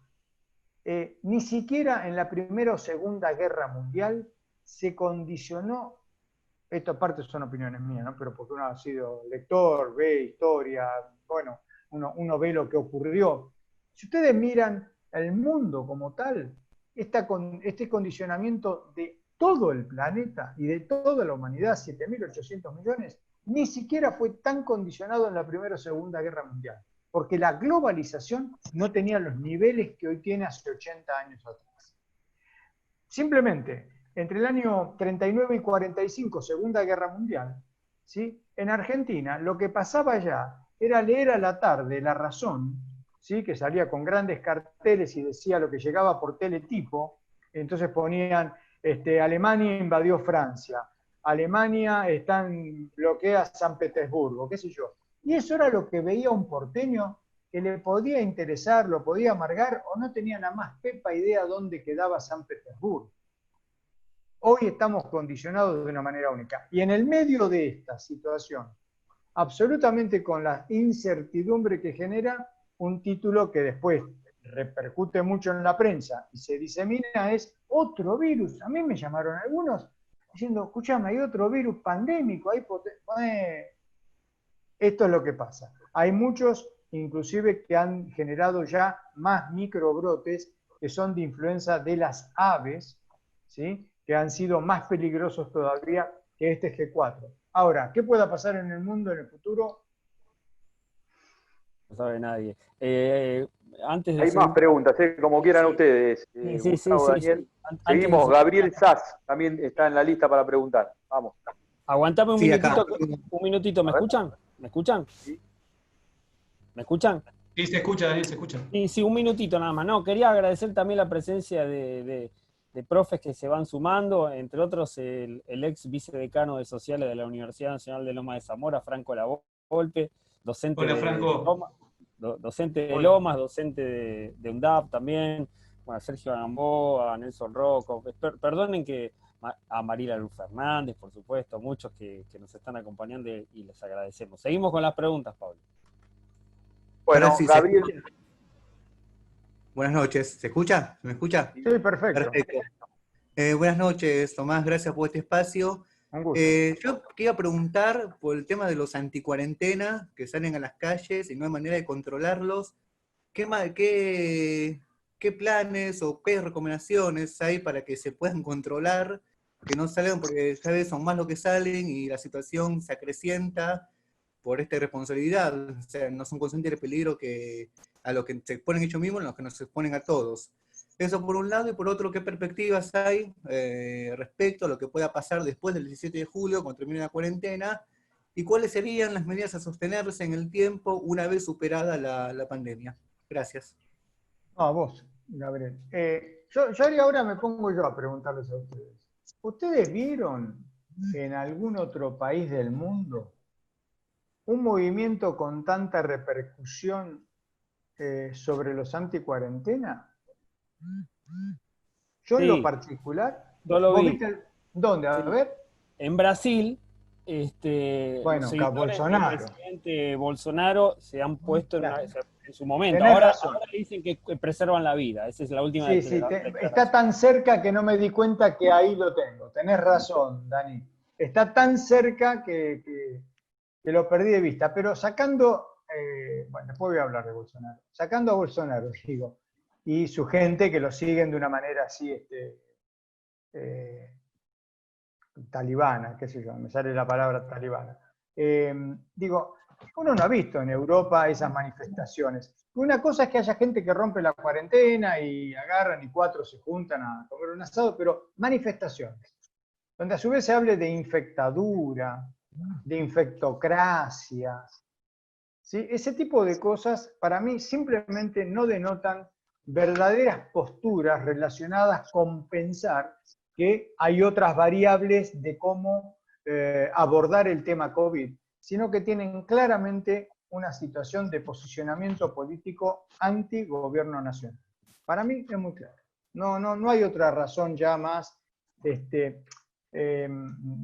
ni siquiera en la Primera o Segunda Guerra Mundial se condicionó. Esto aparte son opiniones mías, ¿no? Pero porque uno ha sido lector, ve historia, bueno, uno ve lo que ocurrió. Si ustedes miran el mundo como tal, este condicionamiento de todo el planeta y de toda la humanidad, 7.800 millones, ni siquiera fue tan condicionado en la Primera o Segunda Guerra Mundial, porque la globalización no tenía los niveles que hoy tiene hace 80 años atrás. Simplemente, entre el año 39 y 45, Segunda Guerra Mundial, ¿sí? En Argentina lo que pasaba allá era leer a la tarde La Razón, ¿sí? Que salía con grandes carteles y decía lo que llegaba por teletipo. Entonces ponían, Alemania invadió Francia, Alemania bloquea San Petersburgo, qué sé yo. Y eso era lo que veía un porteño que le podía interesar, lo podía amargar, o no tenía la más pepa idea dónde quedaba San Petersburgo. Hoy estamos condicionados de una manera única. Y en el medio de esta situación, absolutamente con la incertidumbre que genera, un título que después repercute mucho en la prensa y se disemina es otro virus. A mí me llamaron algunos diciendo, escuchame, hay otro virus pandémico. Esto es lo que pasa. Hay muchos, inclusive, que han generado ya más microbrotes que son de influenza de las aves, ¿sí? Que han sido más peligrosos todavía que este G4. Ahora, ¿qué pueda pasar en el mundo en el futuro? No sabe nadie. Antes de Hay más preguntas, como quieran ustedes. Sí, Gustavo, Daniel. Antes Seguimos, Gabriel Sass también está en la lista para preguntar. Vamos. Aguantame un minutito. Acá. Un minutito, ¿me escuchan? ¿Me escuchan? Sí. ¿Me escuchan? Sí, se escucha, Daniel, se escucha. Sí, un minutito nada más. No, quería agradecer también la presencia de profes que se van sumando, entre otros el ex vicedecano de Sociales de la Universidad Nacional de Lomas de Zamora, Franco Lavolpe, docente Hola, Franco. de Lomas, docente de Lomas, docente de UNDAP también, bueno, a Sergio Gamboa, a Nelson Rocco, perdonen que a Mariela Luz Fernández, por supuesto, muchos que nos están acompañando y les agradecemos. Seguimos con las preguntas, Pablo. Bueno, sí, Gabriel. Buenas noches. ¿Se escucha? ¿Me escucha? Sí, perfecto. Buenas noches, Tomás. Gracias por este espacio. Un gusto. Yo quería preguntar por el tema de los anticuarentena que salen a las calles y no hay manera de controlarlos. ¿Qué planes o qué recomendaciones hay para que se puedan controlar, que no salgan, porque cada vez son más los que salen y la situación se acrecienta por esta irresponsabilidad? O sea, no son conscientes del peligro a lo que se exponen ellos mismos, a los que nos exponen a todos. Eso por un lado, y por otro, ¿qué perspectivas hay respecto a lo que pueda pasar después del 17 de julio, cuando termine la cuarentena? ¿Y cuáles serían las medidas a sostenerse en el tiempo una vez superada la pandemia? Gracias. No, a vos, Gabriel. Yo ahora me pongo yo a preguntarles a ustedes. ¿Ustedes vieron en algún otro país del mundo un movimiento con tanta repercusión sobre los anticuarentena? Yo en lo particular, yo lo vi. ¿Dónde? A ver. En Brasil, bueno, los Bolsonaro. del presidente Bolsonaro se han puesto en su momento. Ahora dicen que preservan la vida. Esa es la última declaración. Está tan cerca que no me di cuenta que ahí lo tengo. Tenés razón, Dani. Está tan cerca que lo perdí de vista. Pero sacando, bueno, después voy a hablar de Bolsonaro. Sacando a Bolsonaro, digo, y su gente que lo siguen de una manera así, talibana, qué sé yo, me sale la palabra talibana. Digo, uno no ha visto en Europa esas manifestaciones. Una cosa es que haya gente que rompe la cuarentena y agarran y 4 se juntan a comer un asado, pero manifestaciones, donde a su vez se hable de infectadura, de infectocracia, ¿sí? Ese tipo de cosas para mí simplemente no denotan verdaderas posturas relacionadas con pensar que hay otras variables de cómo abordar el tema COVID, sino que tienen claramente una situación de posicionamiento político anti-gobierno nacional. Para mí es muy claro. No hay otra razón ya más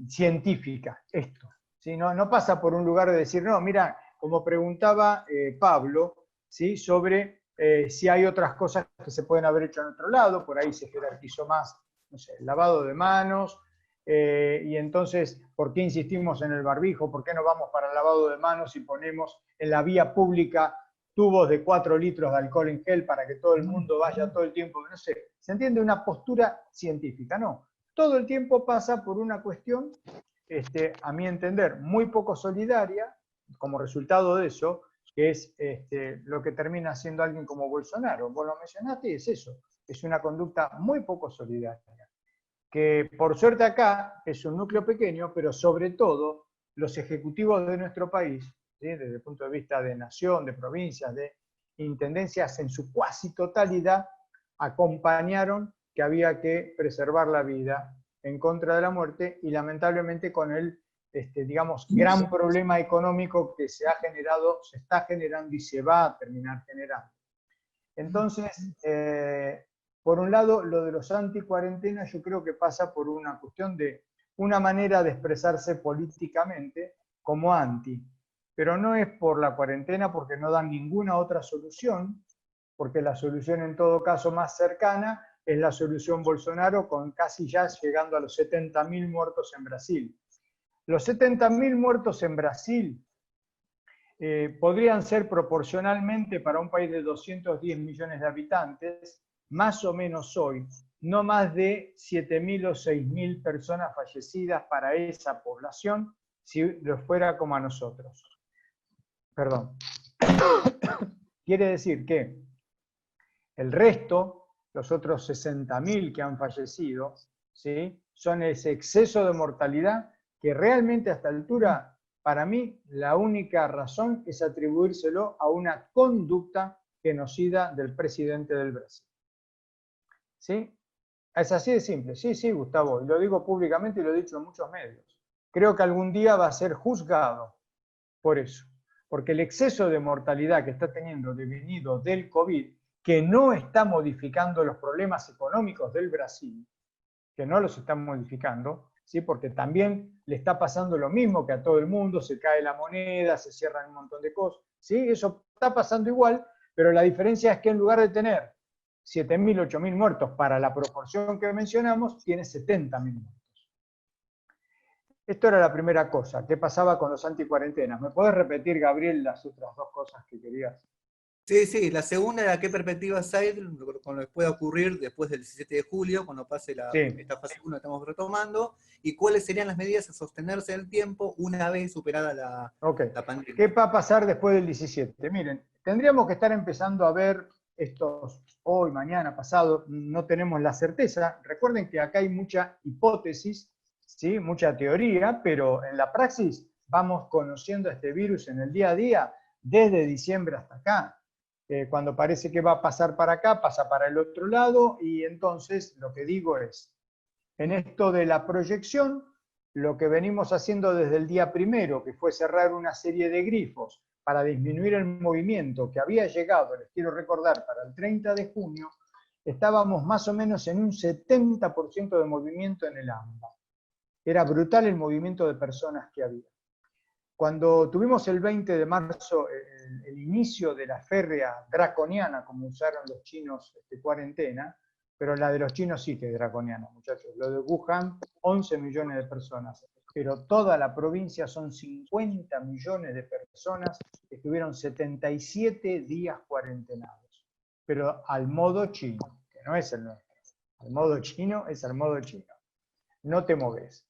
científica esto. ¿Sí? No pasa por un lugar de decir, no, mira, como preguntaba Pablo, ¿sí? Sobre si hay otras cosas que se pueden haber hecho en otro lado, por ahí se jerarquizó más, no sé, el lavado de manos, y entonces, ¿por qué insistimos en el barbijo? ¿Por qué no vamos para el lavado de manos y ponemos en la vía pública tubos de 4 litros de alcohol en gel para que todo el mundo vaya todo el tiempo? No sé, ¿se entiende? Una postura científica, no. Todo el tiempo pasa por una cuestión, a mi entender, muy poco solidaria, como resultado de eso, que es lo que termina siendo alguien como Bolsonaro. Vos lo mencionaste y es eso, es una conducta muy poco solidaria, que por suerte acá es un núcleo pequeño, pero sobre todo los ejecutivos de nuestro país, ¿sí? Desde el punto de vista de nación, de provincias, de intendencias en su cuasi totalidad, acompañaron que había que preservar la vida en contra de la muerte y lamentablemente con el, digamos, gran problema económico que se ha generado, se está generando y se va a terminar generando. Entonces, por un lado, lo de los anti-cuarentenas yo creo que pasa por una cuestión de una manera de expresarse políticamente como anti, pero no es por la cuarentena porque no dan ninguna otra solución, porque la solución en todo caso más cercana es la solución Bolsonaro, con casi ya llegando a los 70.000 muertos en Brasil. Los 70.000 muertos en Brasil podrían ser proporcionalmente para un país de 210 millones de habitantes, más o menos hoy, no más de 7.000 o 6.000 personas fallecidas para esa población, si lo fuera como a nosotros. Perdón. Quiere decir que el resto, los otros 60.000 que han fallecido, ¿sí? Son ese exceso de mortalidad que realmente a esta altura, para mí, la única razón es atribuírselo a una conducta genocida del presidente del Brasil. ¿Sí? Es así de simple. Sí, sí, Gustavo, y lo digo públicamente y lo he dicho en muchos medios. Creo que algún día va a ser juzgado por eso, porque el exceso de mortalidad que está teniendo devenido del COVID, que no está modificando los problemas económicos del Brasil, que no los están modificando, ¿sí? Porque también le está pasando lo mismo que a todo el mundo, se cae la moneda, se cierran un montón de cosas, ¿sí? Eso está pasando igual, pero la diferencia es que en lugar de tener 7.000, 8.000 muertos para la proporción que mencionamos, tiene 70.000 muertos. Esto era la primera cosa. ¿Qué pasaba con los anticuarentenas? ¿Me podés repetir, Gabriel, las otras dos cosas que querías? Sí, la segunda era qué perspectivas hay con lo que pueda ocurrir después del 17 de julio, cuando pase esta fase 1 que estamos retomando, y cuáles serían las medidas a sostenerse en el tiempo una vez superada la pandemia. ¿Qué va a pasar después del 17? Miren, tendríamos que estar empezando a ver estos hoy, mañana, pasado, no tenemos la certeza. Recuerden que acá hay mucha hipótesis, ¿sí? Mucha teoría, pero en la praxis vamos conociendo este virus en el día a día desde diciembre hasta acá. Cuando parece que va a pasar para acá, pasa para el otro lado, y entonces lo que digo es, en esto de la proyección, lo que venimos haciendo desde el día primero, que fue cerrar una serie de grifos para disminuir el movimiento que había llegado, les quiero recordar, para el 30 de junio, estábamos más o menos en un 70% de movimiento en el AMBA. Era brutal el movimiento de personas que había. Cuando tuvimos el 20 de marzo el inicio de la férrea draconiana, como usaron los chinos, cuarentena, pero la de los chinos sí que es draconiana, muchachos. Lo de Wuhan, 11 millones de personas, pero toda la provincia son 50 millones de personas que estuvieron 77 días cuarentenados, pero al modo chino, que no es el nuestro. Al modo chino es al modo chino. No te moves.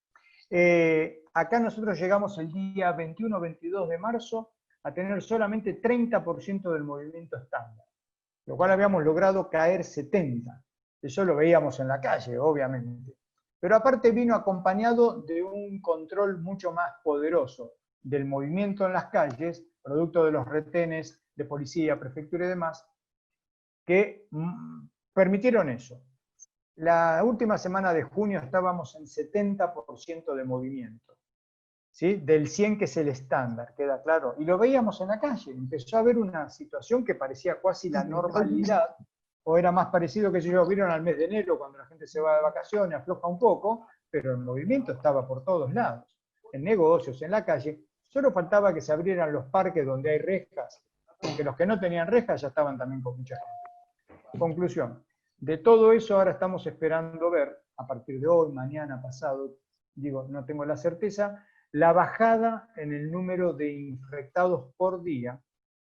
Acá nosotros llegamos el día 21-22 de marzo a tener solamente 30% del movimiento estándar, lo cual habíamos logrado caer 70%. Eso lo veíamos en la calle, obviamente. Pero aparte vino acompañado de un control mucho más poderoso del movimiento en las calles, producto de los retenes de policía, prefectura y demás, que permitieron eso. La última semana de junio estábamos en 70% de movimiento, ¿sí? Del 100 que es el estándar, queda claro. Y lo veíamos en la calle, empezó a haber una situación que parecía casi la normalidad, o era más parecido, que yo, vieron al mes de enero, cuando la gente se va de vacaciones, afloja un poco, pero el movimiento estaba por todos lados, en negocios, en la calle. Solo faltaba que se abrieran los parques donde hay rejas, aunque los que no tenían rejas ya estaban también con mucha gente. Conclusión, de todo eso ahora estamos esperando ver, a partir de hoy, mañana, pasado, digo, no tengo la certeza, la bajada en el número de infectados por día,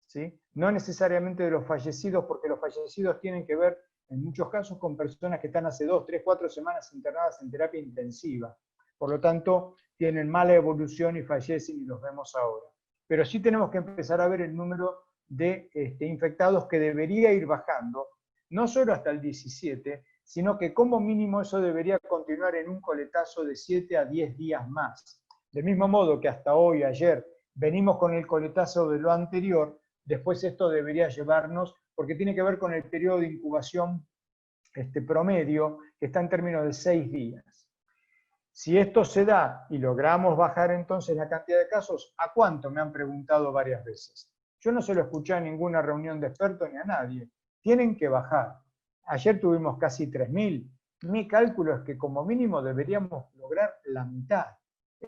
¿sí? No necesariamente de los fallecidos, porque los fallecidos tienen que ver, en muchos casos, con personas que están hace 2, 3, 4 semanas internadas en terapia intensiva. Por lo tanto, tienen mala evolución y fallecen y los vemos ahora. Pero sí tenemos que empezar a ver el número de infectados que debería ir bajando, no solo hasta el 17, sino que como mínimo eso debería continuar en un coletazo de 7 a 10 días más. Del mismo modo que hasta hoy, ayer, venimos con el coletazo de lo anterior, después esto debería llevarnos, porque tiene que ver con el periodo de incubación promedio, que está en términos de 6 días. Si esto se da y logramos bajar entonces la cantidad de casos, ¿a cuánto? Me han preguntado varias veces. Yo no se lo escuché en ninguna reunión de expertos ni a nadie. Tienen que bajar. Ayer tuvimos casi 3.000. Mi cálculo es que como mínimo deberíamos lograr la mitad.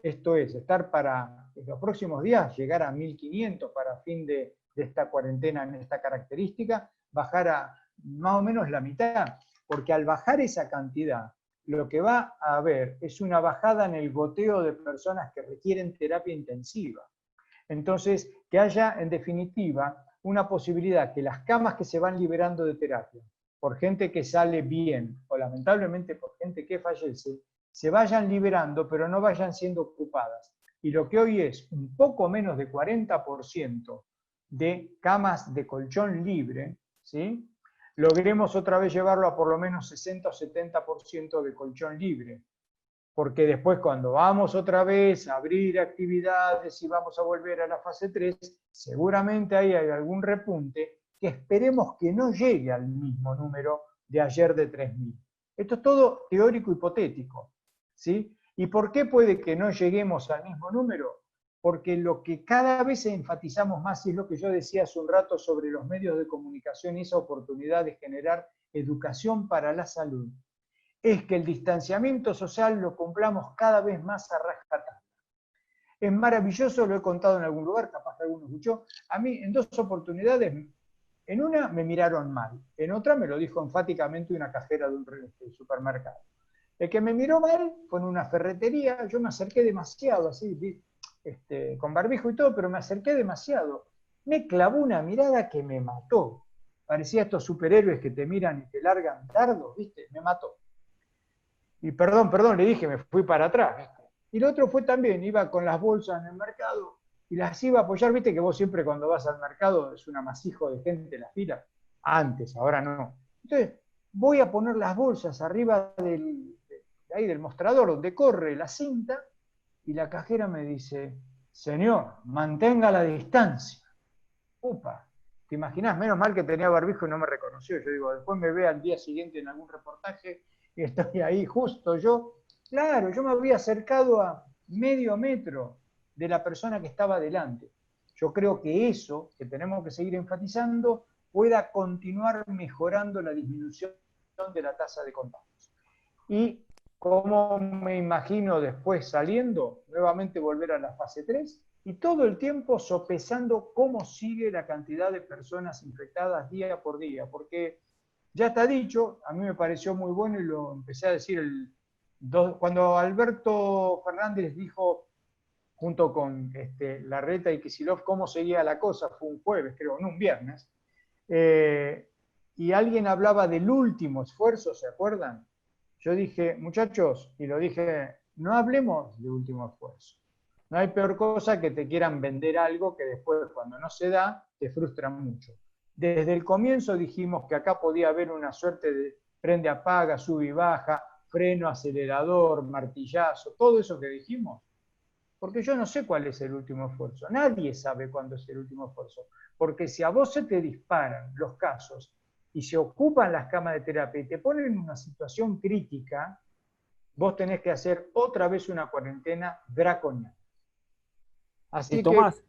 Esto es, estar para en los próximos días, llegar a 1.500 para fin de esta cuarentena en esta característica, bajar a más o menos la mitad. Porque al bajar esa cantidad, lo que va a haber es una bajada en el goteo de personas que requieren terapia intensiva. Entonces, que haya, en definitiva, una posibilidad que las camas que se van liberando de terapia, por gente que sale bien, o lamentablemente por gente que fallece, se vayan liberando, pero no vayan siendo ocupadas. Y lo que hoy es un poco menos de 40% de camas de colchón libre, ¿sí? Logremos otra vez llevarlo a por lo menos 60 o 70% de colchón libre. Porque después cuando vamos otra vez a abrir actividades y vamos a volver a la fase 3, seguramente ahí hay algún repunte que esperemos que no llegue al mismo número de ayer de 3.000. Esto es todo teórico hipotético, ¿sí? ¿Y por qué puede que no lleguemos al mismo número? Porque lo que cada vez enfatizamos más, y es lo que yo decía hace un rato sobre los medios de comunicación y esa oportunidad de generar educación para la salud, es que el distanciamiento social lo cumplamos cada vez más a rajatabla. Es maravilloso, lo he contado en algún lugar, capaz que alguno escuchó. A mí en 2 oportunidades, en una me miraron mal, en otra me lo dijo enfáticamente una cajera de un supermercado. El que me miró mal fue en una ferretería, yo me acerqué demasiado, así, con barbijo y todo, pero me acerqué demasiado. Me clavó una mirada que me mató. Parecía estos superhéroes que te miran y te largan dardos, ¿viste? Me mató. Y perdón, le dije, me fui para atrás. Y lo otro fue también, iba con las bolsas en el mercado y las iba a apoyar, viste que vos siempre cuando vas al mercado es un amasijo de gente en la fila. Antes, ahora no. Entonces, voy a poner las bolsas arriba del mostrador donde corre la cinta y la cajera me dice, señor, mantenga la distancia. Upa, ¿te imaginás? Menos mal que tenía barbijo y no me reconoció. Yo digo, después me ve al día siguiente en algún reportaje y estoy ahí justo yo. Claro, yo me había acercado a medio metro de la persona que estaba delante. Yo creo que eso, que tenemos que seguir enfatizando, pueda continuar mejorando la disminución de la tasa de contagios. Y como me imagino después saliendo, nuevamente volver a la fase 3 y todo el tiempo sopesando cómo sigue la cantidad de personas infectadas día por día, porque ya está dicho, a mí me pareció muy bueno y lo empecé a decir cuando Alberto Fernández dijo, junto con Larreta y Kicillof, cómo seguía la cosa, fue un jueves, creo, no un viernes, y alguien hablaba del último esfuerzo, ¿se acuerdan? Yo dije, muchachos, y lo dije, no hablemos de último esfuerzo. No hay peor cosa que te quieran vender algo que después, cuando no se da, te frustra mucho. Desde el comienzo dijimos que acá podía haber una suerte de prende, apaga, sube y baja, freno, acelerador, martillazo, todo eso que dijimos. Porque yo no sé cuál es el último esfuerzo. Nadie sabe cuándo es el último esfuerzo. Porque si a vos se te disparan los casos y se ocupan las camas de terapia y te ponen en una situación crítica, vos tenés que hacer otra vez una cuarentena draconiana. Así Tomás,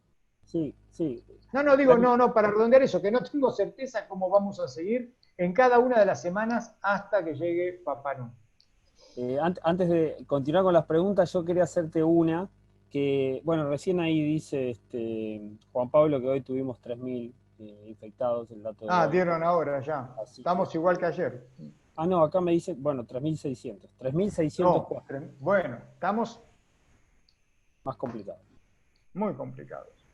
que... sí. No, para redondear eso, que no tengo certeza cómo vamos a seguir en cada una de las semanas hasta que llegue Papá Noel. Antes de continuar con las preguntas, yo quería hacerte una, que, bueno, recién ahí dice Juan Pablo que hoy tuvimos 3.000 infectados, el dato de hoy. Dieron ahora ya. Así Estamos que... igual que ayer. no, acá me dice, bueno, 3.600. 3.604. No, bueno, estamos más complicados. Muy complicados.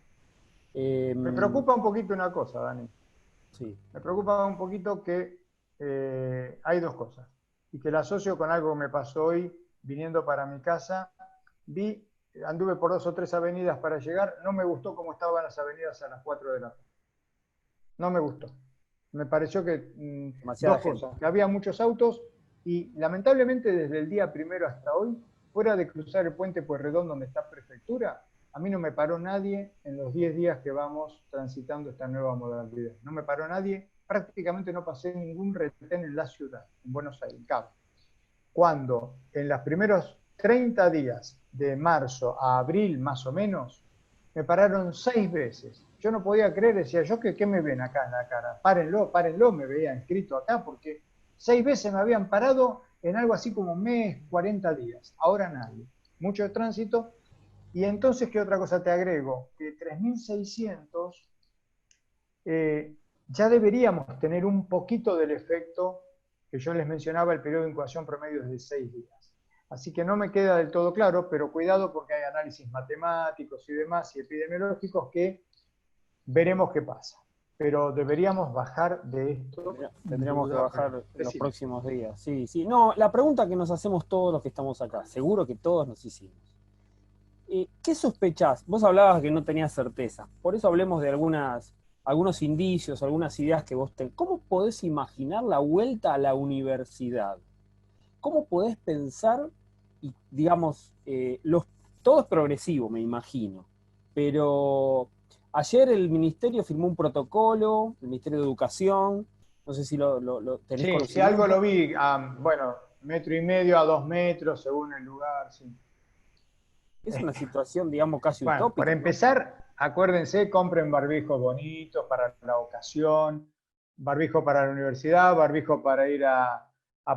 Me preocupa un poquito una cosa, Dani. Sí. Me preocupa un poquito que hay dos cosas. Y que la asocio con algo que me pasó hoy viniendo para mi casa. Anduve por 2 o 3 avenidas para llegar. No me gustó cómo estaban las avenidas a las 4 de la tarde. No me gustó. Me pareció que dos cosas. Que había muchos autos y lamentablemente desde el día primero hasta hoy, fuera de cruzar el puente Pueyrredón donde está prefectura, a mí no me paró nadie en los 10 días que vamos transitando esta nueva modalidad. No me paró nadie, prácticamente no pasé ningún retén en la ciudad, en Buenos Aires, en Cabo. Cuando en los primeros 30 días de marzo a abril más o menos, me pararon 6 veces. Yo no podía creer, decía yo, ¿qué me ven acá en la cara? Párenlo, me veía escrito acá, porque 6 veces me habían parado en algo así como un mes, 40 días. Ahora nadie. Mucho tránsito. Y entonces, ¿qué otra cosa te agrego? Que 3.600 ya deberíamos tener un poquito del efecto que yo les mencionaba, el periodo de incubación promedio es de 6 días. Así que no me queda del todo claro, pero cuidado porque hay análisis matemáticos y demás y epidemiológicos que veremos qué pasa. Pero deberíamos bajar de esto. Tendríamos que bajar en los próximos días. Sí. No, la pregunta que nos hacemos todos los que estamos acá, seguro que todos nos hicimos. ¿Qué sospechás? Vos hablabas que no tenías certeza. Por eso hablemos de algunos indicios, algunas ideas que vos tenés. ¿Cómo podés imaginar la vuelta a la universidad? ¿Cómo podés pensar, y digamos, todo es progresivo, me imagino, pero ayer el Ministerio firmó un protocolo, el Ministerio de Educación, no sé si lo tenés conocimiento. Sí, algo lo vi, 1,5 metros a 2 metros según el lugar, sí. Es una situación, digamos, casi utópica. Para empezar, acuérdense, compren barbijos bonitos para la ocasión, barbijo para la universidad, barbijo para ir a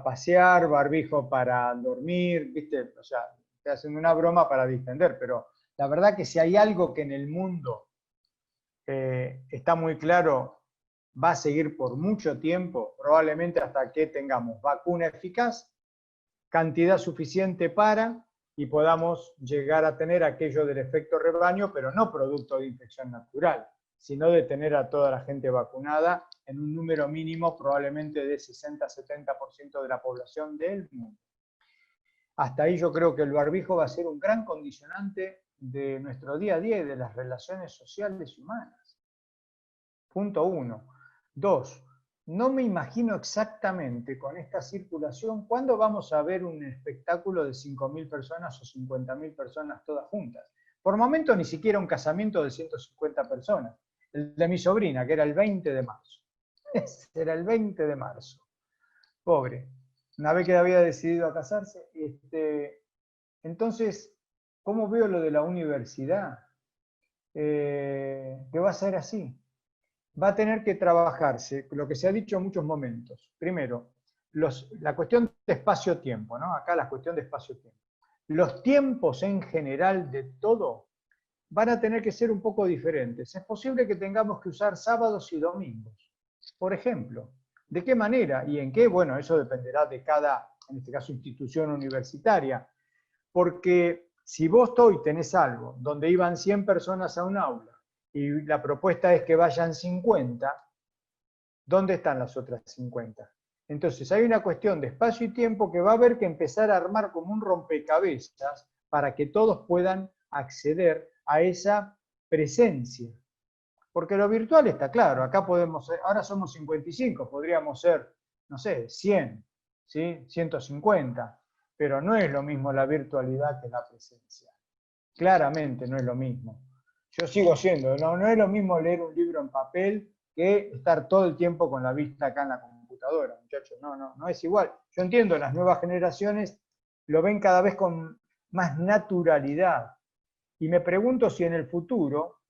pasear, barbijo para dormir, ¿viste? O sea, estoy haciendo una broma para distender, pero la verdad que si hay algo que en el mundo está muy claro, va a seguir por mucho tiempo, probablemente hasta que tengamos vacuna eficaz, cantidad suficiente para, y podamos llegar a tener aquello del efecto rebaño, pero no producto de infección natural, sino de tener a toda la gente vacunada en un número mínimo probablemente de 60-70% de la población del mundo. Hasta ahí yo creo que el barbijo va a ser un gran condicionante de nuestro día a día y de las relaciones sociales y humanas. Punto 1. 2. No me imagino exactamente con esta circulación cuándo vamos a ver un espectáculo de 5.000 personas o 50.000 personas todas juntas. Por momento ni siquiera un casamiento de 150 personas. El de mi sobrina, que era el 20 de marzo. Era el 20 de marzo. Pobre. Una vez que había decidido a casarse. Entonces, ¿cómo veo lo de la universidad? Que va a ser así. Va a tener que trabajarse, lo que se ha dicho en muchos momentos. Primero, la cuestión de espacio-tiempo, ¿no? Acá la cuestión de espacio-tiempo. Los tiempos en general de todo van a tener que ser un poco diferentes. Es posible que tengamos que usar sábados y domingos. Por ejemplo, ¿de qué manera y en qué? Bueno, eso dependerá de cada, en este caso, institución universitaria. Porque si vos hoy tenés algo donde iban 100 personas a un aula, y la propuesta es que vayan 50, ¿dónde están las otras 50? Entonces hay una cuestión de espacio y tiempo que va a haber que empezar a armar como un rompecabezas para que todos puedan acceder a esa presencia. Porque lo virtual está claro, acá podemos, ahora somos 55, podríamos ser, no sé, 100, ¿sí? 150, pero no es lo mismo la virtualidad que la presencia. Claramente no es lo mismo. Yo sigo siendo, no es lo mismo leer un libro en papel que estar todo el tiempo con la vista acá en la computadora, muchachos. No es igual. Yo entiendo, las nuevas generaciones lo ven cada vez con más naturalidad. Y me pregunto si en el futuro,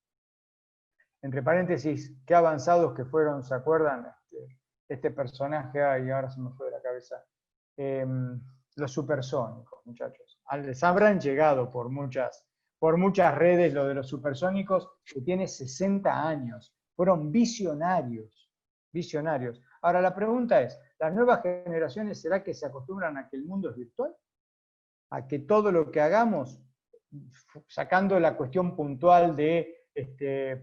entre paréntesis, qué avanzados que fueron, ¿se acuerdan? Este personaje, y ahora se me fue de la cabeza, los supersónicos, muchachos. Les habrán llegado por muchas redes lo de los supersónicos, que tiene 60 años. Fueron visionarios. Ahora la pregunta es, ¿las nuevas generaciones será que se acostumbran a que el mundo es virtual? ¿A que todo lo que hagamos, sacando la cuestión puntual de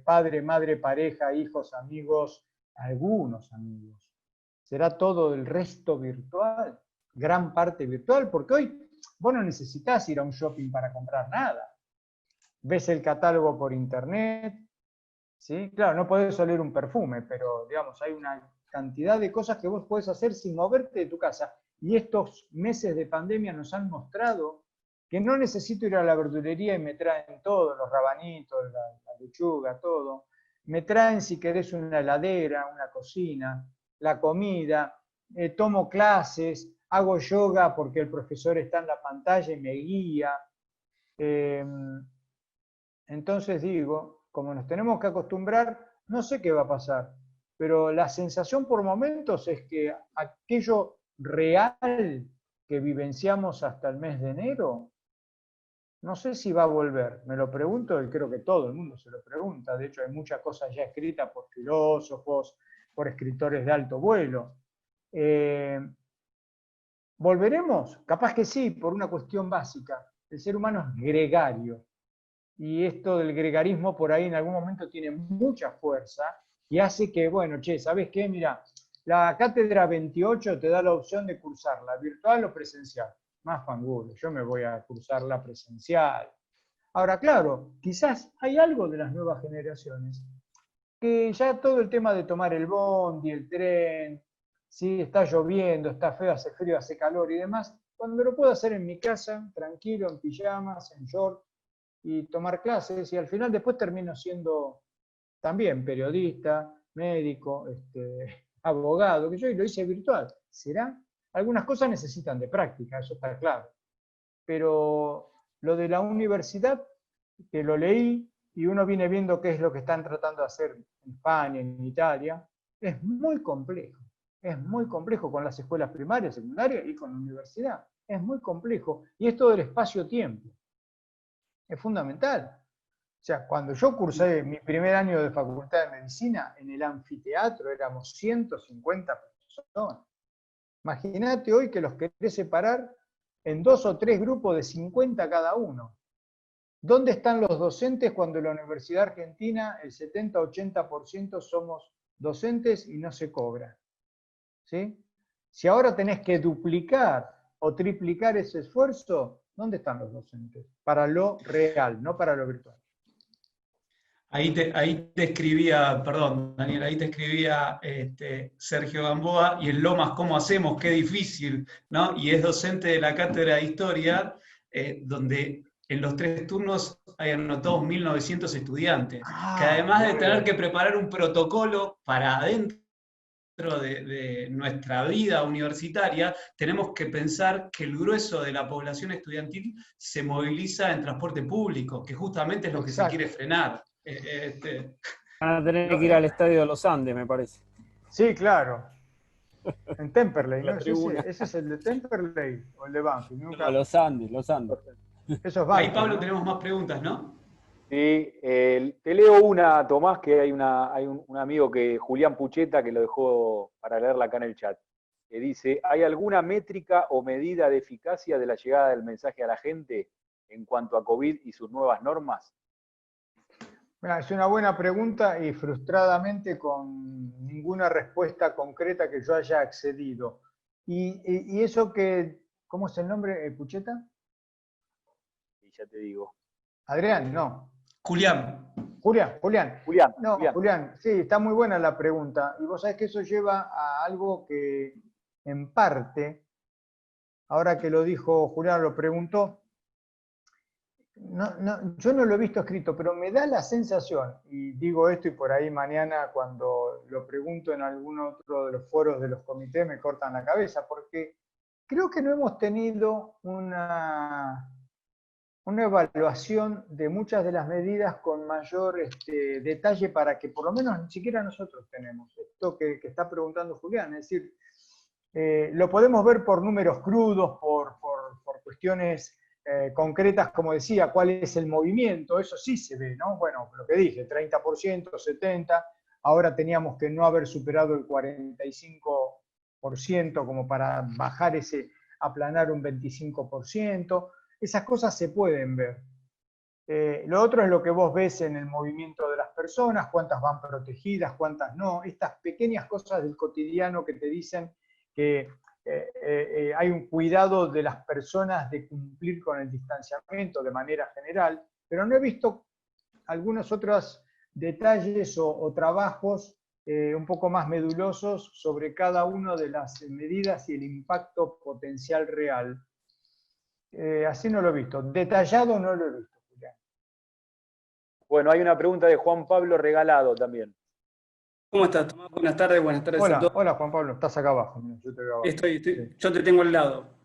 padre, madre, pareja, hijos, amigos, algunos amigos, será todo el resto virtual? Gran parte virtual, porque hoy vos no necesitas ir a un shopping para comprar nada. Ves el catálogo por internet, ¿sí? Claro, no podés oler un perfume, pero digamos, hay una cantidad de cosas que vos podés hacer sin moverte de tu casa. Y estos meses de pandemia nos han mostrado que no necesito ir a la verdulería y me traen todo, los rabanitos, la lechuga, todo. Me traen, si querés, una heladera, una cocina, la comida, tomo clases, hago yoga porque el profesor está en la pantalla y me guía. Entonces digo, como nos tenemos que acostumbrar, no sé qué va a pasar, pero la sensación por momentos es que aquello real que vivenciamos hasta el mes de enero, no sé si va a volver. Me lo pregunto y creo que todo el mundo se lo pregunta. De hecho, hay muchas cosas ya escritas por filósofos, por escritores de alto vuelo. ¿Volveremos? Capaz que sí, por una cuestión básica. El ser humano es gregario. Y esto del gregarismo por ahí en algún momento tiene mucha fuerza y hace que, bueno, ¿sabes qué? Mira, la cátedra 28 te da la opción de cursarla, virtual o presencial. Más fangulo, yo me voy a cursarla presencial. Ahora, claro, quizás hay algo de las nuevas generaciones que ya todo el tema de tomar el bondi, el tren, ¿sí? Está lloviendo, está feo, hace frío, hace calor y demás, cuando lo puedo hacer en mi casa, tranquilo, en pijamas, en short, y tomar clases, y al final después termino siendo también periodista, médico, abogado, que yo lo hice virtual. ¿Será? Algunas cosas necesitan de práctica, eso está claro. Pero lo de la universidad, que lo leí, y uno viene viendo qué es lo que están tratando de hacer en España, en Italia, es muy complejo. Es muy complejo con las escuelas primarias, secundarias y con la universidad. Es muy complejo. Y esto del espacio-tiempo es fundamental. O sea, cuando yo cursé mi primer año de facultad de medicina, en el anfiteatro éramos 150 personas. Imagínate hoy que los querés separar en 2 o 3 grupos de 50 cada uno. ¿Dónde están los docentes cuando en la Universidad Argentina el 70-80% somos docentes y no se cobra? ¿Sí? Si ahora tenés que duplicar o triplicar ese esfuerzo, ¿dónde están los docentes? Para lo real, no para lo virtual. Ahí te escribía, perdón, Daniel, ahí te escribía Sergio Gamboa, y en Lomas, ¿cómo hacemos? Qué difícil, ¿no? Y es docente de la cátedra de Historia, donde en los 3 turnos hay anotados 1.900 estudiantes, que además de tener que preparar un protocolo para adentro de nuestra vida universitaria, tenemos que pensar que el grueso de la población estudiantil se moviliza en transporte público, que justamente es lo que se quiere frenar. Van a tener que ir al estadio de los Andes, me parece. Sí, claro. En Temperley, ¿no? ¿Ese es el de Temperley o el de Banfield? No, los Andes. Eso es Banfield, ahí, Pablo, ¿no? tenemos más preguntas, ¿no? Sí, te leo una, Tomás, que hay un amigo, Julián Pucheta, que lo dejó para leerla acá en el chat, que dice, ¿hay alguna métrica o medida de eficacia de la llegada del mensaje a la gente en cuanto a COVID y sus nuevas normas? Mira, es una buena pregunta y frustradamente con ninguna respuesta concreta que yo haya accedido. Y eso que, ¿cómo es el nombre, Pucheta? Y ya te digo. Adrián, no. Julián. No, Julián, sí, está muy buena la pregunta. Y vos sabés que eso lleva a algo que, en parte, ahora que lo dijo Julián, lo preguntó, Yo no lo he visto escrito, pero me da la sensación, y digo esto y por ahí mañana cuando lo pregunto en algún otro de los foros de los comités me cortan la cabeza, porque creo que no hemos tenido una evaluación de muchas de las medidas con mayor detalle para que por lo menos ni siquiera nosotros tenemos. Esto que está preguntando Julián, es decir, lo podemos ver por números crudos, por cuestiones concretas, como decía, cuál es el movimiento, eso sí se ve, ¿no? Bueno, lo que dije, 30%, 70%, ahora teníamos que no haber superado el 45% como para bajar aplanar un 25%, esas cosas se pueden ver. Lo otro es lo que vos ves en el movimiento de las personas, cuántas van protegidas, cuántas no, estas pequeñas cosas del cotidiano que te dicen que hay un cuidado de las personas de cumplir con el distanciamiento de manera general, pero no he visto algunos otros detalles o trabajos un poco más medulosos sobre cada una de las medidas y el impacto potencial real. Así no lo he visto. Detallado no lo he visto, Julián. Bueno, hay una pregunta de Juan Pablo Regalado también. ¿Cómo estás, Tomás? Buenas tardes a todos. Hola, Juan Pablo, estás acá abajo. Yo te veo abajo. Sí. Yo te tengo al lado.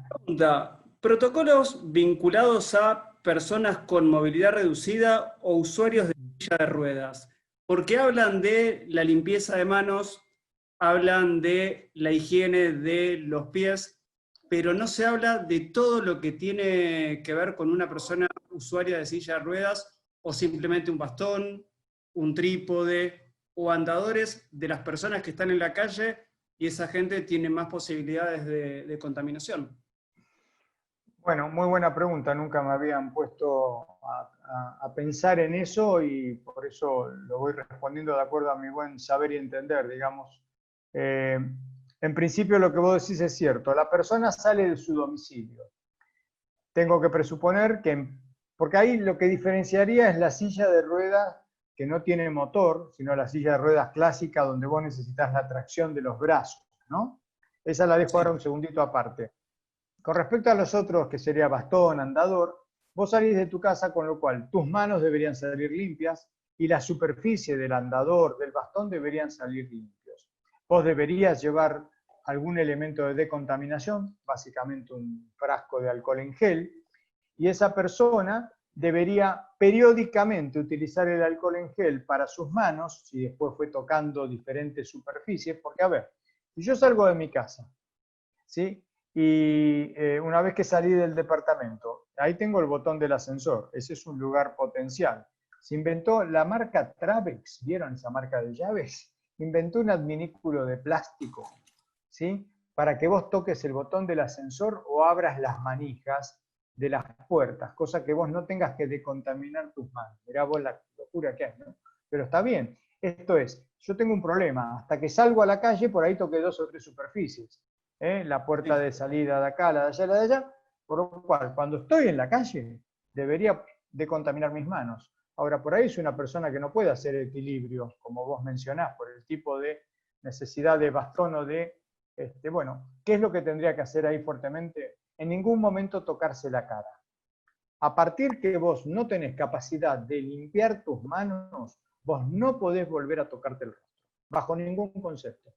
Pregunta, ¿protocolos vinculados a personas con movilidad reducida o usuarios de silla de ruedas? Porque hablan de la limpieza de manos, hablan de la higiene de los pies, pero no se habla de todo lo que tiene que ver con una persona usuaria de silla de ruedas o simplemente un bastón, un trípode o andadores de las personas que están en la calle y esa gente tiene más posibilidades de contaminación. Bueno, muy buena pregunta. Nunca me habían puesto a pensar en eso y por eso lo voy respondiendo de acuerdo a mi buen saber y entender, digamos. En principio lo que vos decís es cierto. La persona sale de su domicilio. Tengo que presuponer que, porque ahí lo que diferenciaría es la silla de ruedas que no tiene motor, sino la silla de ruedas clásica donde vos necesitas la tracción de los brazos, ¿no? Esa la dejo ahora un segundito aparte. Con respecto a los otros, que sería bastón, andador, vos salís de tu casa, con lo cual tus manos deberían salir limpias y la superficie del andador, del bastón, deberían salir limpios. Vos deberías llevar algún elemento de decontaminación, básicamente un frasco de alcohol en gel, y esa persona debería periódicamente utilizar el alcohol en gel para sus manos, si después fue tocando diferentes superficies, porque a ver, si yo salgo de mi casa, ¿sí? Y una vez que salí del departamento, ahí tengo el botón del ascensor, ese es un lugar potencial. Se inventó la marca Travex, ¿vieron esa marca de llaves? Inventó un adminículo de plástico, ¿sí? Para que vos toques el botón del ascensor o abras las manijas de las puertas, cosa que vos no tengas que decontaminar tus manos. Mirá vos la locura que hay, ¿no? Pero está bien. Esto es, yo tengo un problema, hasta que salgo a la calle, por ahí toqué 2 o 3 superficies. La puerta de salida de acá, la de allá, la de allá, por lo cual, cuando estoy en la calle, debería decontaminar mis manos. Ahora, por ahí es una persona que no puede hacer equilibrio, como vos mencionás, por el tipo de necesidad de bastón o de, bueno, ¿qué es lo que tendría que hacer ahí fuertemente? En ningún momento tocarse la cara. A partir que vos no tenés capacidad de limpiar tus manos, vos no podés volver a tocarte el rostro, bajo ningún concepto.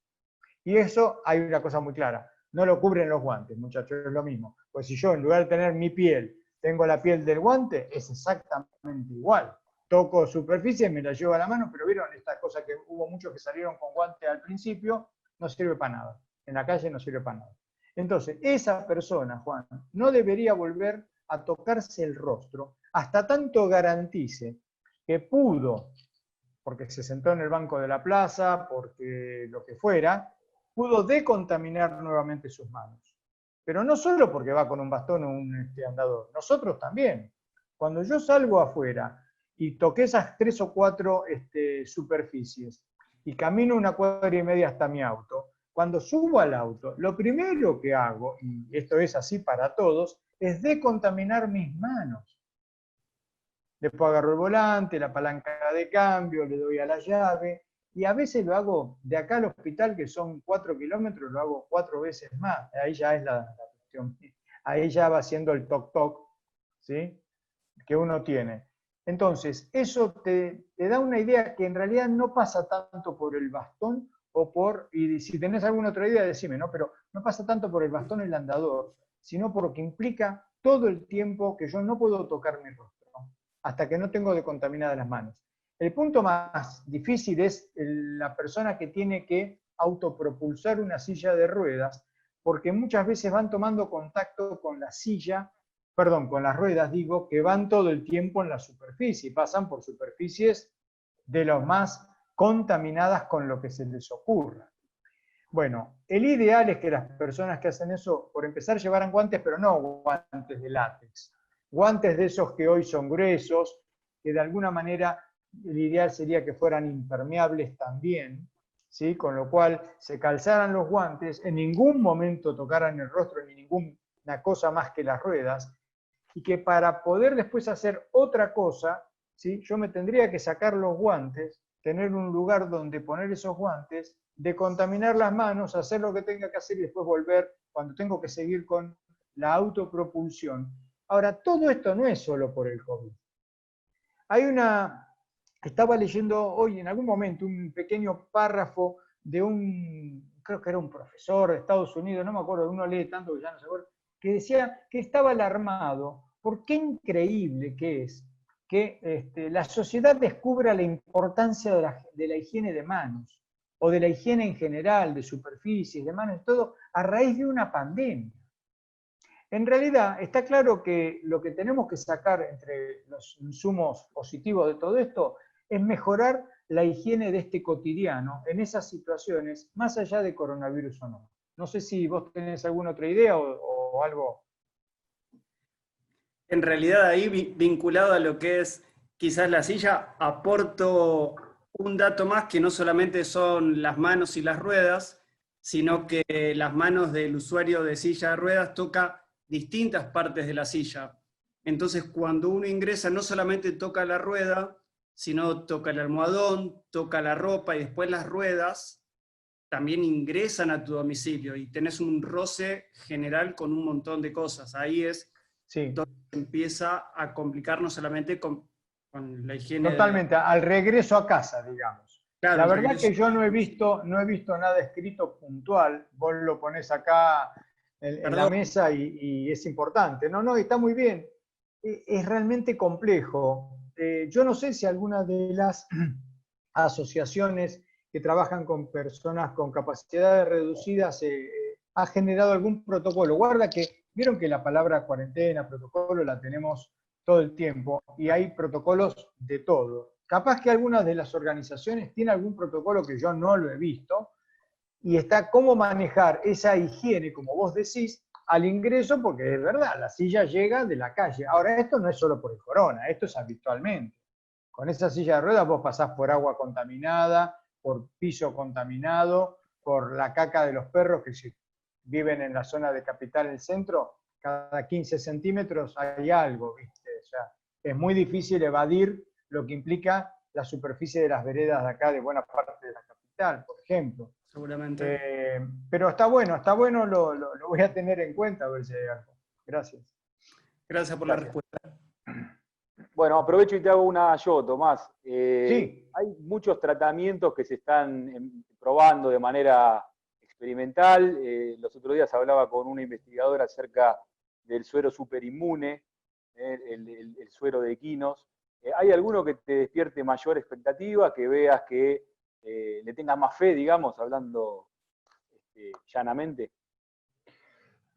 Y eso hay una cosa muy clara, no lo cubren los guantes, muchachos, es lo mismo. Pues si yo en lugar de tener mi piel, tengo la piel del guante, es exactamente igual. Toco superficie, me la llevo a la mano, pero vieron esta cosa que hubo muchos que salieron con guante al principio, no sirve para nada. En la calle no sirve para nada. Entonces, esa persona, Juan, no debería volver a tocarse el rostro hasta tanto garantice que pudo, porque se sentó en el banco de la plaza, porque lo que fuera, pudo decontaminar nuevamente sus manos. Pero no solo porque va con un bastón o un andador, nosotros también. Cuando yo salgo afuera y toqué esas 3 o 4 superficies y camino 1,5 cuadras hasta mi auto, cuando subo al auto, lo primero que hago, y esto es así para todos, es decontaminar mis manos. Después agarro el volante, la palanca de cambio, le doy a la llave, y a veces lo hago de acá al hospital, que son 4 kilómetros, lo hago 4 veces más. Ahí ya es la cuestión. Ahí ya va haciendo el toc-toc, ¿sí? que uno tiene. Entonces, eso te da una idea que en realidad no pasa tanto por el bastón o por, y si tenés alguna otra idea, decime, ¿no? Pero no pasa tanto por el bastón o el andador, sino por lo que implica todo el tiempo que yo no puedo tocar mi rostro, ¿no? Hasta que no tengo decontaminadas las manos. El punto más difícil es la persona que tiene que autopropulsar una silla de ruedas, porque muchas veces van tomando contacto con la silla, perdón, con las ruedas, digo, que van todo el tiempo en la superficie, pasan por superficies de los más contaminadas con lo que se les ocurra. Bueno, el ideal es que las personas que hacen eso, por empezar, llevaran guantes, pero no guantes de látex. Guantes de esos que hoy son gruesos, que de alguna manera el ideal sería que fueran impermeables también, ¿sí? Con lo cual se calzaran los guantes, en ningún momento tocaran el rostro ni ninguna cosa más que las ruedas, y que para poder después hacer otra cosa, ¿sí? Yo me tendría que sacar los guantes, tener un lugar donde poner esos guantes, decontaminar las manos, hacer lo que tenga que hacer y después volver cuando tengo que seguir con la autopropulsión. Ahora, todo esto no es solo por el COVID. Estaba leyendo hoy en algún momento un pequeño párrafo de creo que era un profesor de Estados Unidos, no me acuerdo, uno lee tanto que ya no se acuerda, que decía que estaba alarmado por qué increíble que es que la sociedad descubra la importancia de la higiene de manos, o de la higiene en general, de superficies, de manos, todo, a raíz de una pandemia. En realidad, está claro que lo que tenemos que sacar entre los insumos positivos de todo esto es mejorar la higiene de este cotidiano en esas situaciones, más allá de coronavirus o no. No sé si vos tenés alguna otra idea o algo. En realidad ahí vinculado a lo que es quizás la silla, aporto un dato más que no solamente son las manos y las ruedas, sino que las manos del usuario de silla de ruedas toca distintas partes de la silla. Entonces cuando uno ingresa no solamente toca la rueda, sino toca el almohadón, toca la ropa y después las ruedas también ingresan a tu domicilio y tenés un roce general con un montón de cosas. Ahí es sí. donde empieza a complicar no solamente con la higiene. Totalmente, al regreso a casa, digamos. Claro, la verdad que yo no he visto nada escrito puntual, vos lo ponés acá en la mesa y es importante. No, está muy bien. Es realmente complejo. Yo no sé si alguna de las asociaciones que trabajan con personas con capacidades reducidas ha generado algún protocolo. Guarda que, vieron que la palabra cuarentena, protocolo, la tenemos todo el tiempo, y hay protocolos de todo. Capaz que algunas de las organizaciones tienen algún protocolo que yo no lo he visto, y está cómo manejar esa higiene, como vos decís, al ingreso, porque es verdad, la silla llega de la calle. Ahora, esto no es solo por el corona, esto es habitualmente. Con esa silla de ruedas vos pasás por agua contaminada, por piso contaminado, por la caca de los perros que si viven en la zona de Capital, el centro, cada 15 centímetros hay algo, ¿viste? O sea, es muy difícil evadir lo que implica la superficie de las veredas de acá, de buena parte de la capital, por ejemplo. Seguramente. Pero está bueno, lo voy a tener en cuenta, a ver si hay algo. Gracias. Gracias por la respuesta. Bueno, aprovecho y te hago una yo, Tomás. Sí. Hay muchos tratamientos que se están probando de manera experimental. Los otros días hablaba con una investigadora acerca del suero superinmune, el suero de equinos. ¿Hay alguno que te despierte mayor expectativa, que veas que le tengas más fe, digamos, hablando llanamente?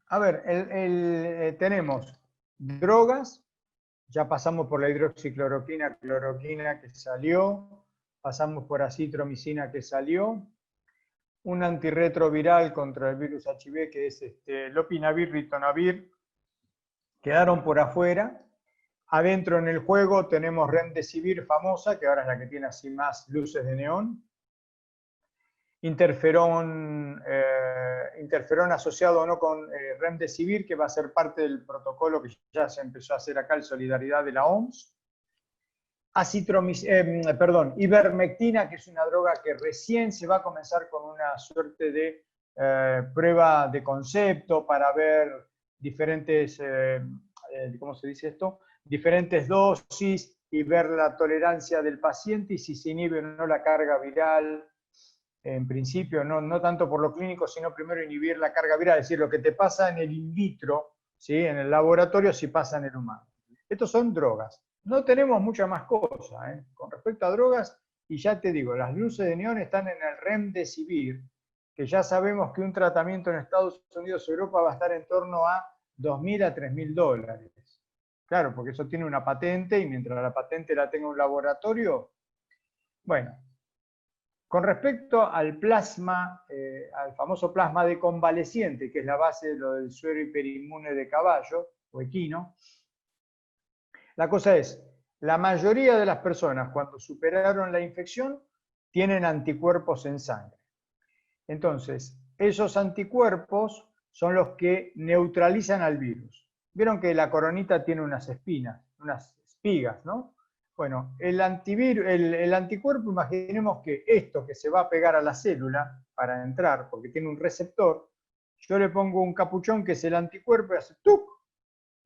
A ver, tenemos drogas, ya pasamos por la hidroxicloroquina, cloroquina que salió, pasamos por acitromicina que salió, un antirretroviral contra el virus HIV que es lopinavir, ritonavir, quedaron por afuera. Adentro en el juego tenemos remdesivir famosa, que ahora es la que tiene así más luces de neón. Interferón asociado o no con remdesivir, que va a ser parte del protocolo que ya se empezó a hacer acá, el Solidaridad de la OMS. Ivermectina, que es una droga que recién se va a comenzar con una suerte de prueba de concepto para ver diferentes, ¿cómo se dice esto? diferentes dosis y ver la tolerancia del paciente y si se inhibe o no la carga viral. En principio, no tanto por lo clínico, sino primero inhibir la carga viral, es decir, lo que te pasa en el in vitro, ¿sí? En el laboratorio, si pasa en el humano. Estos son drogas. No tenemos mucha más cosa, ¿eh? Con respecto a drogas, y ya te digo, las luces de neón están en el Remdesivir, que ya sabemos que un tratamiento en Estados Unidos o Europa va a estar en torno a $2.000 a $3.000. Claro, porque eso tiene una patente, y mientras la patente la tenga un laboratorio, bueno. Con respecto al plasma, al famoso plasma de convaleciente, que es la base de lo del suero hiperinmune de caballo o equino, la cosa es, la mayoría de las personas cuando superaron la infección tienen anticuerpos en sangre. Entonces, esos anticuerpos son los que neutralizan al virus. Vieron que la coronita tiene unas espinas, unas espigas, ¿no? Bueno, el anticuerpo, imaginemos que esto que se va a pegar a la célula para entrar, porque tiene un receptor, yo le pongo un capuchón que es el anticuerpo y hace ¡tuc!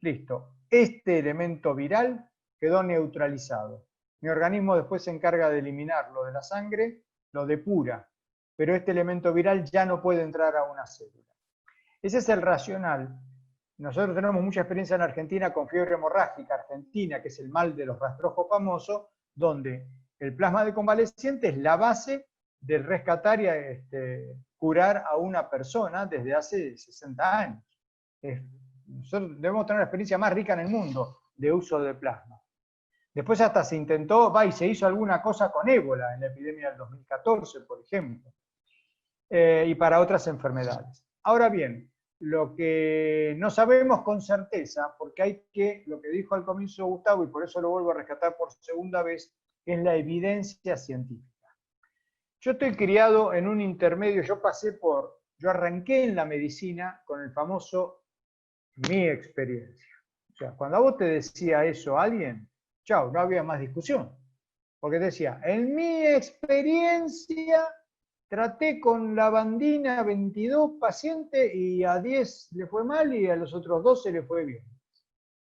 Listo. Este elemento viral quedó neutralizado. Mi organismo después se encarga de eliminarlo de la sangre, lo depura, pero este elemento viral ya no puede entrar a una célula. Ese es el racional. Nosotros tenemos mucha experiencia en Argentina con fiebre hemorrágica argentina, que es el mal de los rastrojos famosos, donde el plasma de convaleciente es la base del rescatar y curar a una persona desde hace 60 años. Nosotros debemos tener la experiencia más rica en el mundo de uso de plasma. Después hasta se intentó, y se hizo alguna cosa con ébola en la epidemia del 2014, por ejemplo, y para otras enfermedades. Ahora bien, lo que no sabemos con certeza, porque hay que, lo que dijo al comienzo Gustavo, y por eso lo vuelvo a rescatar por segunda vez, es la evidencia científica. Yo estoy criado en un intermedio, yo arranqué en la medicina con el famoso mi experiencia. O sea, cuando a vos te decía eso a alguien, chao, no había más discusión. Porque te decía, en mi experiencia traté con lavandina 22 pacientes y a 10 le fue mal y a los otros 12 le fue bien.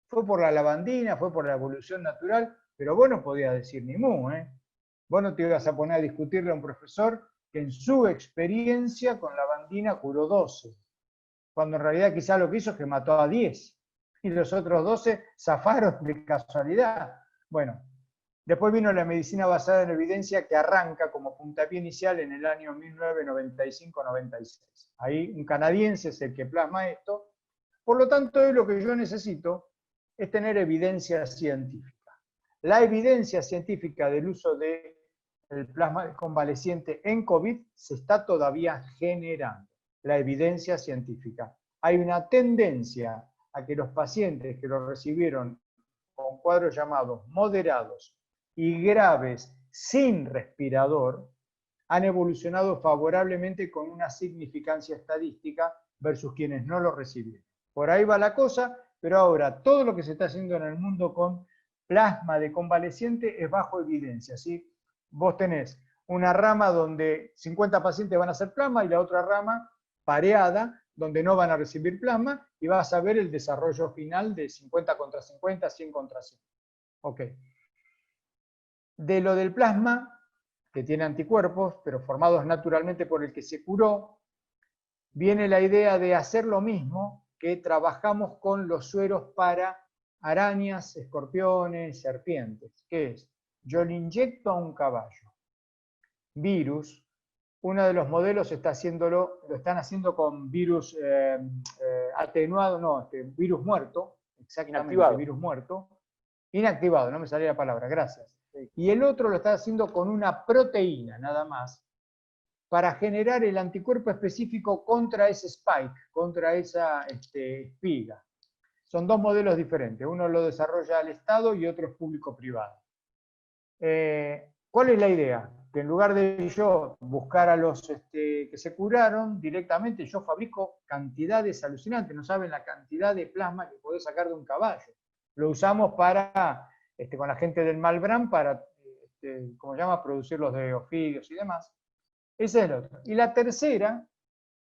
Fue por la lavandina, fue por la evolución natural, pero vos no podías decir ni mu, ¿eh? Vos no te ibas a poner a discutirle a un profesor que en su experiencia con lavandina curó 12, cuando en realidad quizá lo que hizo es que mató a 10 y los otros 12 zafaron de casualidad. Bueno, después vino la medicina basada en evidencia, que arranca como puntapié inicial en el año 1995-96. Ahí un canadiense es el que plasma esto. Por lo tanto, hoy lo que yo necesito es tener evidencia científica. La evidencia científica del uso del plasma convaleciente en COVID se está todavía generando. La evidencia científica. Hay una tendencia a que los pacientes que lo recibieron con cuadros llamados moderados y graves sin respirador han evolucionado favorablemente con una significancia estadística versus quienes no lo recibieron. Por ahí va la cosa, pero ahora todo lo que se está haciendo en el mundo con plasma de convaleciente es bajo evidencia, ¿sí? Vos tenés una rama donde 50 pacientes van a hacer plasma y la otra rama pareada, donde no van a recibir plasma, y vas a ver el desarrollo final de 50 contra 50, 100 contra 100. Ok. De lo del plasma, que tiene anticuerpos, pero formados naturalmente por el que se curó, viene la idea de hacer lo mismo que trabajamos con los sueros para arañas, escorpiones, serpientes. ¿Qué es? Yo le inyecto a un caballo virus. Uno de los modelos lo están haciendo con virus atenuado, virus muerto, exactamente, inactivado. Virus muerto, inactivado, no me salía la palabra, gracias. Y el otro lo está haciendo con una proteína, nada más, para generar el anticuerpo específico contra ese spike, contra esa espiga. Son dos modelos diferentes, uno lo desarrolla el Estado y otro es público-privado. ¿Cuál es la idea? Que en lugar de yo buscar a los que se curaron directamente, yo fabrico cantidades alucinantes. No saben la cantidad de plasma que podés sacar de un caballo. Lo usamos para, con la gente del Malbrán, para, ¿cómo se llama?, producir los de ofidios y demás. Ese es el otro. Y la tercera,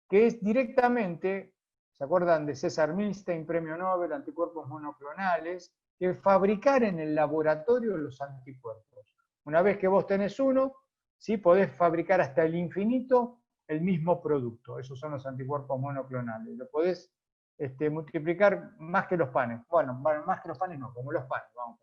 que es directamente, ¿se acuerdan de César Milstein, premio Nobel, anticuerpos monoclonales? que fabricar en el laboratorio los anticuerpos. Una vez que vos tenés uno, ¿sí? Podés fabricar hasta el infinito el mismo producto. Esos son los anticuerpos monoclonales. Lo podés multiplicar más que los panes. Bueno, más que los panes no, como los panes, vamos.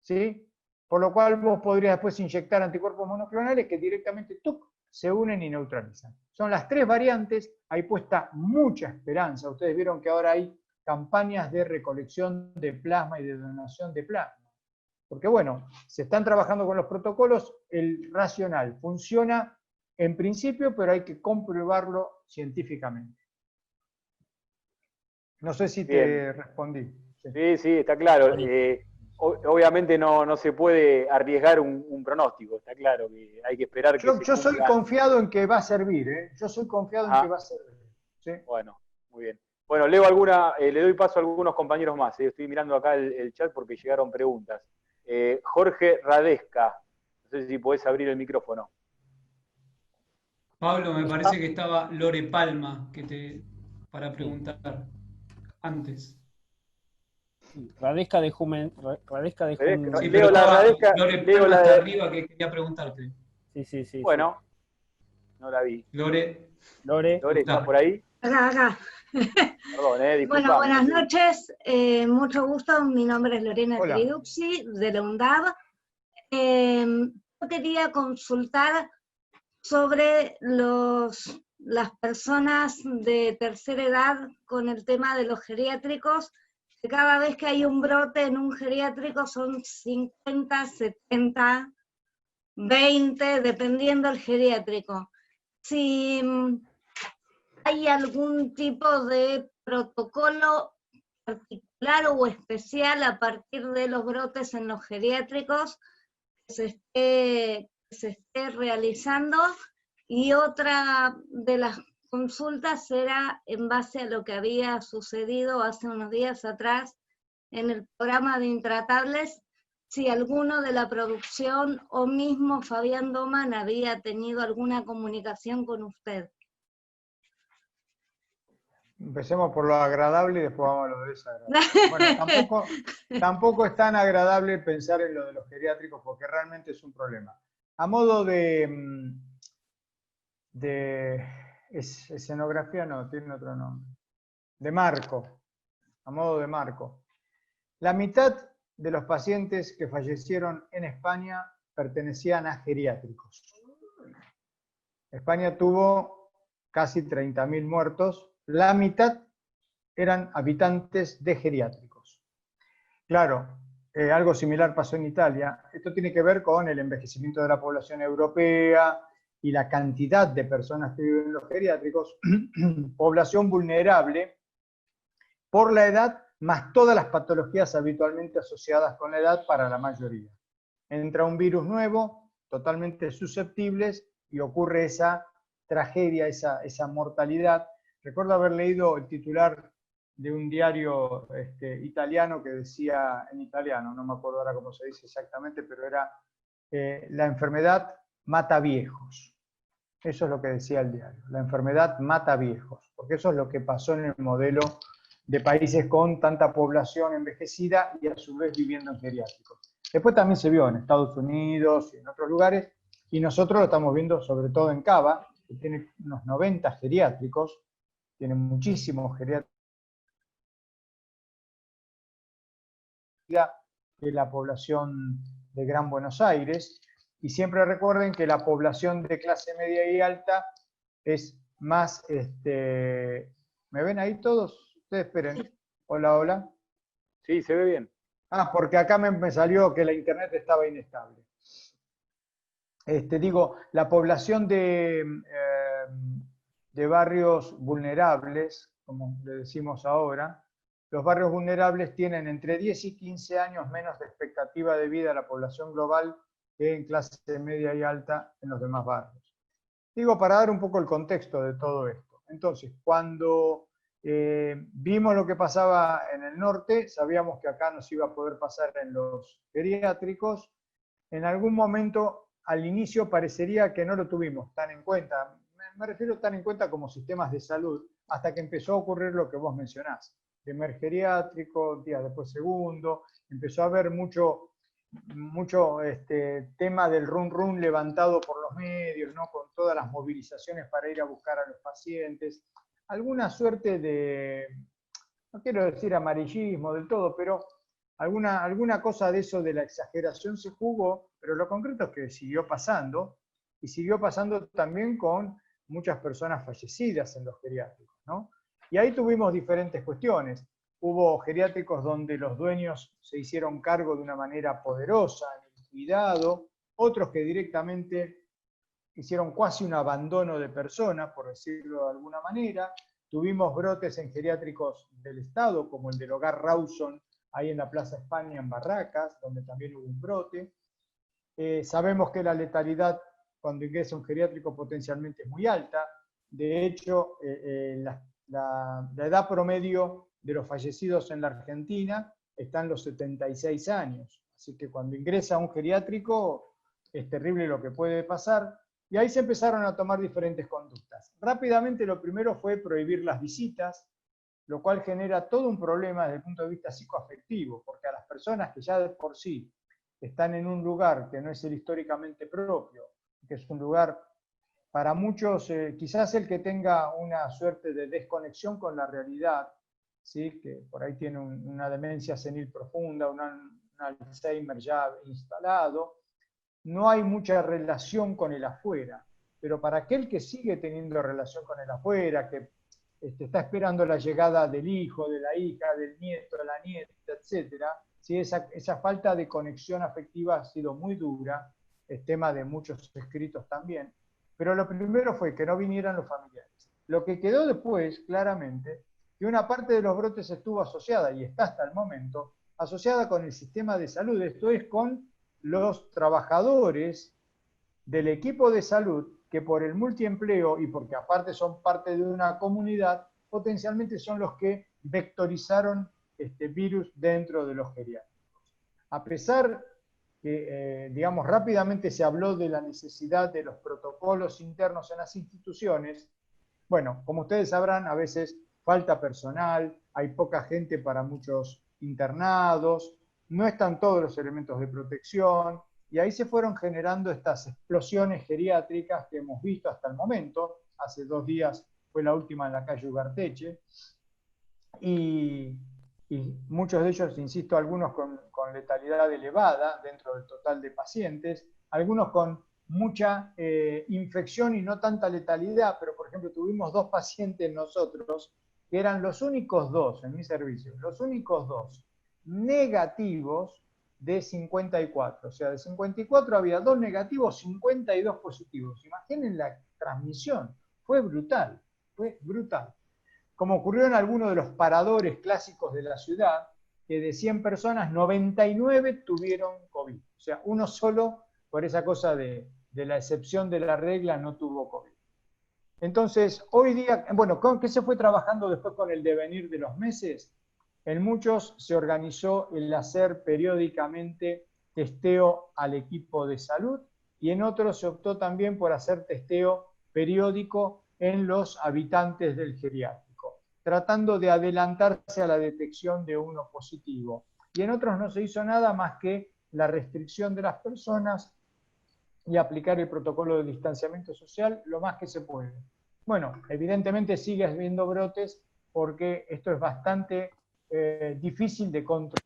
¿Sí? Por lo cual vos podrías después inyectar anticuerpos monoclonales que directamente se unen y neutralizan. Son las 3 variantes, ahí puesta mucha esperanza. Ustedes vieron que ahora hay campañas de recolección de plasma y de donación de plasma. Porque bueno, se están trabajando con los protocolos, el racional funciona en principio, pero hay que comprobarlo científicamente. No sé si te respondí. Sí, está claro. Obviamente no se puede arriesgar un pronóstico, está claro que hay que esperar que yo soy confiado en que va a servir, ¿eh? Yo soy confiado en que va a servir. ¿Sí? Bueno, muy bien. Bueno, le doy paso a algunos compañeros más. Estoy mirando acá el chat porque llegaron preguntas. Jorge Radesca, no sé si podés abrir el micrófono. Pablo, me parece que estaba Lore Palma para preguntar antes. Radesca de Jumen. Sí, pero estaba Lore Palma hasta arriba que quería preguntarte. Sí. Bueno, no la vi. Lore, ¿estás por ahí? Acá. Perdón, disculpame. Bueno, buenas noches, mucho gusto, mi nombre es Lorena Triducci, de la UNDAV. Yo quería consultar sobre las personas de tercera edad con el tema de los geriátricos, que cada vez que hay un brote en un geriátrico son 50, 70, 20, dependiendo del geriátrico. Si hay algún tipo de protocolo particular o especial a partir de los brotes en los geriátricos que se esté realizando, y otra de las consultas era en base a lo que había sucedido hace unos días atrás en el programa de Intratables, si alguno de la producción o mismo Fabián Doman había tenido alguna comunicación con usted. Empecemos por lo agradable y después vamos a lo desagradable. Bueno, tampoco es tan agradable pensar en lo de los geriátricos porque realmente es un problema. A modo de escenografía, no, tiene otro nombre. De marco, a modo de marco. La mitad de los pacientes que fallecieron en España pertenecían a geriátricos. España tuvo casi 30.000 muertos. La mitad eran habitantes de geriátricos. Claro, algo similar pasó en Italia. Esto tiene que ver con el envejecimiento de la población europea y la cantidad de personas que viven en los geriátricos. Población vulnerable por la edad, más todas las patologías habitualmente asociadas con la edad para la mayoría. Entra un virus nuevo, totalmente susceptibles, y ocurre esa tragedia, esa mortalidad. Recuerdo haber leído el titular de un diario italiano que decía, en italiano, no me acuerdo ahora cómo se dice exactamente, pero era la enfermedad mata viejos. Eso es lo que decía el diario, la enfermedad mata viejos, porque eso es lo que pasó en el modelo de países con tanta población envejecida y a su vez viviendo en geriátricos. Después también se vio en Estados Unidos y en otros lugares, y nosotros lo estamos viendo sobre todo en Cava, que tiene unos 90 geriátricos, tiene muchísimos geriátricos, que la población de Gran Buenos Aires, y siempre recuerden que la población de clase media y alta es más, ¿me ven ahí todos? Ustedes esperen. Hola, hola. Sí, se ve bien. Ah, porque acá me salió que la internet estaba inestable. Digo, la población de barrios vulnerables, como le decimos ahora, los barrios vulnerables tienen entre 10 y 15 años menos de expectativa de vida a la población global que en clase media y alta en los demás barrios. Digo, para dar un poco el contexto de todo esto. Entonces, cuando vimos lo que pasaba en el norte, sabíamos que acá nos iba a poder pasar en los geriátricos. En algún momento, al inicio, parecería que no lo tuvimos tan en cuenta. Me refiero tan en cuenta como sistemas de salud, hasta que empezó a ocurrir lo que vos mencionás. primer geriátrico, días después segundo, empezó a haber mucho tema del run levantado por los medios, ¿no? Con todas las movilizaciones para ir a buscar a los pacientes, alguna suerte de, no quiero decir amarillismo del todo, pero alguna cosa de eso de la exageración se jugó, pero lo concreto es que siguió pasando, y siguió pasando también con muchas personas fallecidas en los geriátricos, ¿no? Y ahí tuvimos diferentes cuestiones. Hubo geriátricos donde los dueños se hicieron cargo de una manera poderosa en el cuidado, otros que directamente hicieron casi un abandono de personas, por decirlo de alguna manera. Tuvimos brotes en geriátricos del Estado, como el del Hogar Rawson, ahí en la Plaza España, en Barracas, donde también hubo un brote. Sabemos que la letalidad cuando ingresa un geriátrico potencialmente es muy alta. De hecho, la edad promedio de los fallecidos en la Argentina está en los 76 años. Así que cuando ingresa un geriátrico es terrible lo que puede pasar. Y ahí se empezaron a tomar diferentes conductas. Rápidamente lo primero fue prohibir las visitas, lo cual genera todo un problema desde el punto de vista psicoafectivo, porque a las personas que ya de por sí están en un lugar que no es el históricamente propio, que es un lugar para muchos, quizás el que tenga una suerte de desconexión con la realidad, ¿sí? Que por ahí tiene una demencia senil profunda, un Alzheimer ya instalado, no hay mucha relación con el afuera, pero para aquel que sigue teniendo relación con el afuera, que está esperando la llegada del hijo, de la hija, del nieto, de la nieta, etc., ¿sí? Esa falta de conexión afectiva ha sido muy dura, es tema de muchos escritos también, pero lo primero fue que no vinieran los familiares. Lo que quedó después, claramente, que una parte de los brotes estuvo asociada, y está hasta el momento, asociada con el sistema de salud, esto es con los trabajadores del equipo de salud, que por el multiempleo y porque aparte son parte de una comunidad, potencialmente son los que vectorizaron este virus dentro de los geriátricos. A pesar que, digamos, rápidamente se habló de la necesidad de los protocolos internos en las instituciones, bueno, como ustedes sabrán, a veces falta personal, hay poca gente para muchos internados, no están todos los elementos de protección, y ahí se fueron generando estas explosiones geriátricas que hemos visto hasta el momento. Hace 2 días fue la última en la calle Ugarteche, y muchos de ellos, insisto, algunos con letalidad elevada dentro del total de pacientes, algunos con mucha infección y no tanta letalidad, pero por ejemplo tuvimos 2 pacientes nosotros, que eran los únicos 2 en mi servicio, los únicos 2 negativos de 54, o sea, de 54 había 2 negativos, 52 positivos. Imaginen la transmisión, fue brutal, fue brutal. Como ocurrió en algunos de los paradores clásicos de la ciudad, que de 100 personas, 99 tuvieron COVID. O sea, uno solo, por esa cosa de la excepción de la regla, no tuvo COVID. Entonces, hoy día, bueno, ¿qué se fue trabajando después con el devenir de los meses? En muchos se organizó el hacer periódicamente testeo al equipo de salud, y en otros se optó también por hacer testeo periódico en los habitantes del geriátrico, tratando de adelantarse a la detección de uno positivo. Y en otros no se hizo nada más que la restricción de las personas y aplicar el protocolo de distanciamiento social lo más que se puede. Bueno, evidentemente sigue habiendo brotes porque esto es bastante difícil de controlar.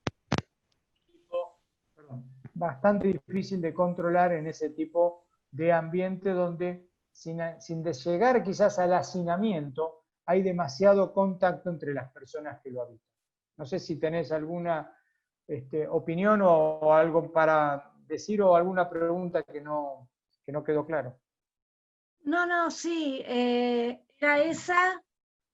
Bastante difícil de controlar en ese tipo de ambiente donde sin llegar quizás al hacinamiento hay demasiado contacto entre las personas que lo habitan. No sé si tenés alguna opinión o algo para decir o alguna pregunta que no quedó claro. No, sí, era esa,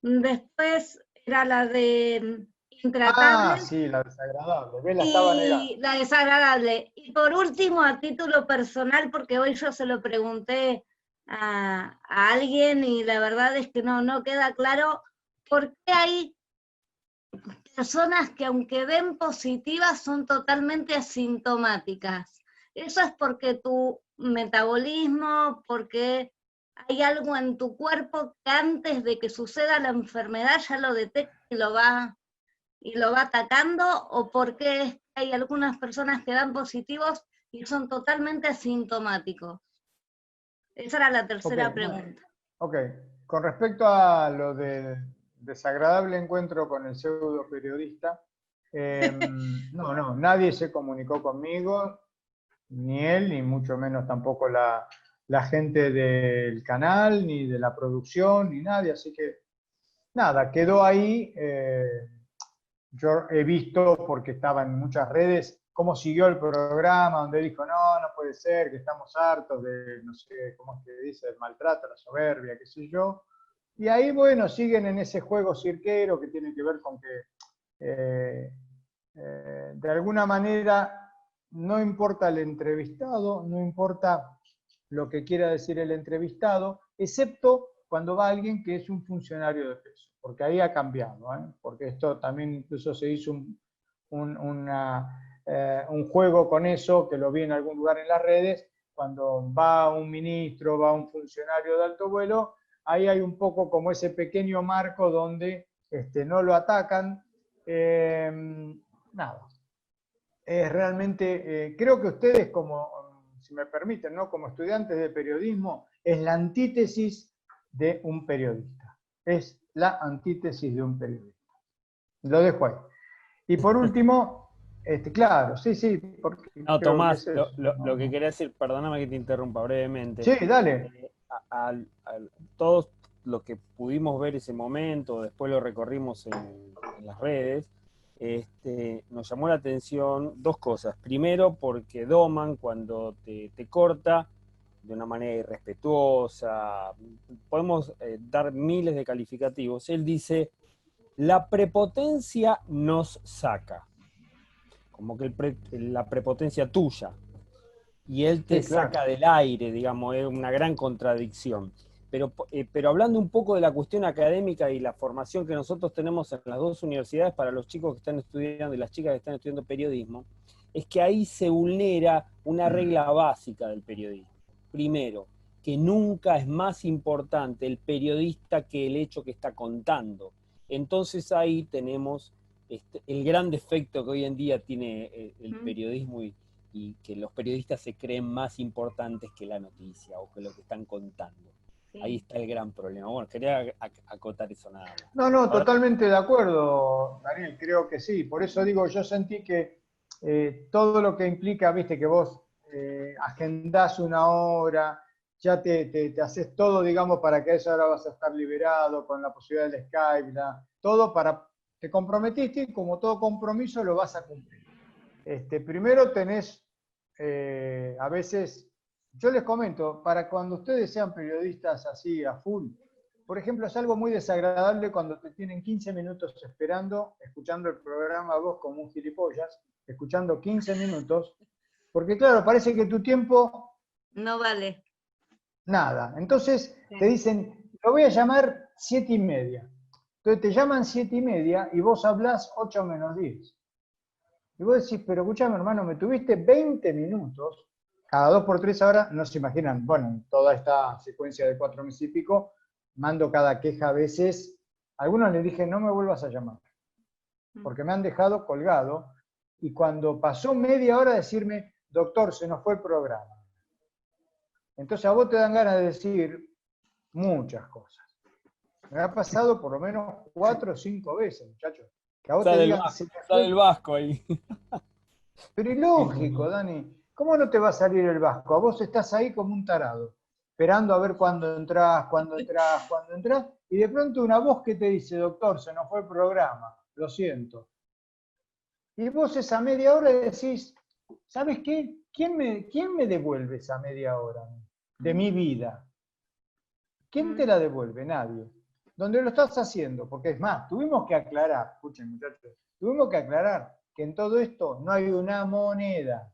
después era la de intratable. Ah, sí, la desagradable, la estaba negando. La desagradable. Y por último, a título personal, porque hoy yo se lo pregunté a alguien y la verdad es que no queda claro por qué hay personas que aunque ven positivas son totalmente asintomáticas. Eso es porque tu metabolismo, porque hay algo en tu cuerpo que antes de que suceda la enfermedad ya lo detecta y lo va y lo va atacando, o por qué hay algunas personas que dan positivos y son totalmente asintomáticos? Esa era la tercera pregunta. Ok, con respecto a lo del desagradable encuentro con el pseudo periodista, no, nadie se comunicó conmigo, ni él, ni mucho menos tampoco la gente del canal, ni de la producción, ni nadie, así que nada, quedó ahí. Yo he visto, porque estaba en muchas redes, cómo siguió el programa, donde dijo, no puede ser, que estamos hartos de, no sé, ¿cómo es que dice? El maltrato, la soberbia, qué sé yo. Y ahí, bueno, siguen en ese juego cirquero que tiene que ver con que, de alguna manera, no importa el entrevistado, no importa lo que quiera decir el entrevistado, excepto cuando va alguien que es un funcionario de peso, porque ahí ha cambiado, porque esto también incluso se hizo un juego con eso, que lo vi en algún lugar en las redes, cuando va un ministro, va un funcionario de alto vuelo, ahí hay un poco como ese pequeño marco donde no lo atacan. Nada. Es realmente, creo que ustedes, como, si me permiten, ¿no? Como estudiantes de periodismo, es la antítesis de un periodista. Es la antítesis de un periodista. Lo dejo ahí. Y por último, claro, sí. Porque no, Tomás, lo que quería decir, perdóname que te interrumpa brevemente. Sí, dale. Todos los que pudimos ver ese momento, después lo recorrimos en las redes, nos llamó la atención dos cosas. Primero, porque Doman, cuando te corta de una manera irrespetuosa, podemos dar miles de calificativos, él dice, la prepotencia nos saca, como que la prepotencia tuya, y él te saca del aire, digamos, es una gran contradicción. Pero hablando un poco de la cuestión académica y la formación que nosotros tenemos en las dos universidades para los chicos que están estudiando y las chicas que están estudiando periodismo, es que ahí se vulnera una regla básica del periodismo. Primero, que nunca es más importante el periodista que el hecho que está contando. Entonces ahí tenemos el gran defecto que hoy en día tiene el periodismo y que los periodistas se creen más importantes que la noticia o que lo que están contando. Ahí está el gran problema. Bueno, quería acotar eso nada más. No, totalmente de acuerdo, Daniel, creo que sí. Por eso digo, yo sentí que todo lo que implica, viste, que vos agendás una hora, ya te haces todo, digamos, para que a esa hora vas a estar liberado, con la posibilidad del Skype, todo te comprometiste y como todo compromiso lo vas a cumplir. Primero tenés, a veces, yo les comento, para cuando ustedes sean periodistas así a full, por ejemplo, es algo muy desagradable cuando te tienen 15 minutos esperando, escuchando el programa vos como un gilipollas, escuchando 15 minutos, porque claro, parece que tu tiempo... No vale. Nada. Entonces te dicen, lo voy a llamar 7:30. Entonces te llaman 7:30 y vos hablás 8 menos 10. Y vos decís, pero escúchame hermano, me tuviste 20 minutos, cada 2 por 3 ahora, no se imaginan, bueno, en toda esta secuencia de 4 meses y pico, mando cada queja a veces. A algunos les dije, no me vuelvas a llamar, porque me han dejado colgado, y cuando pasó media hora decirme, doctor, se nos fue el programa. Entonces a vos te dan ganas de decir muchas cosas. Me ha pasado por lo menos 4 o 5 veces, muchachos. Que a vos te digan, sale el vasco ahí. Pero ilógico, Dani. ¿Cómo no te va a salir el vasco? A vos estás ahí como un tarado, esperando a ver cuándo entrás, y de pronto una voz que te dice, doctor, se nos fue el programa, lo siento. Y vos esa media hora decís, ¿sabes qué? ¿Quién me devuelve esa media hora de mi vida? ¿Quién te la devuelve? Nadie. ¿Dónde lo estás haciendo? Porque es más, tuvimos que aclarar, escuchen muchachos, tuvimos que aclarar que en todo esto no hay una moneda.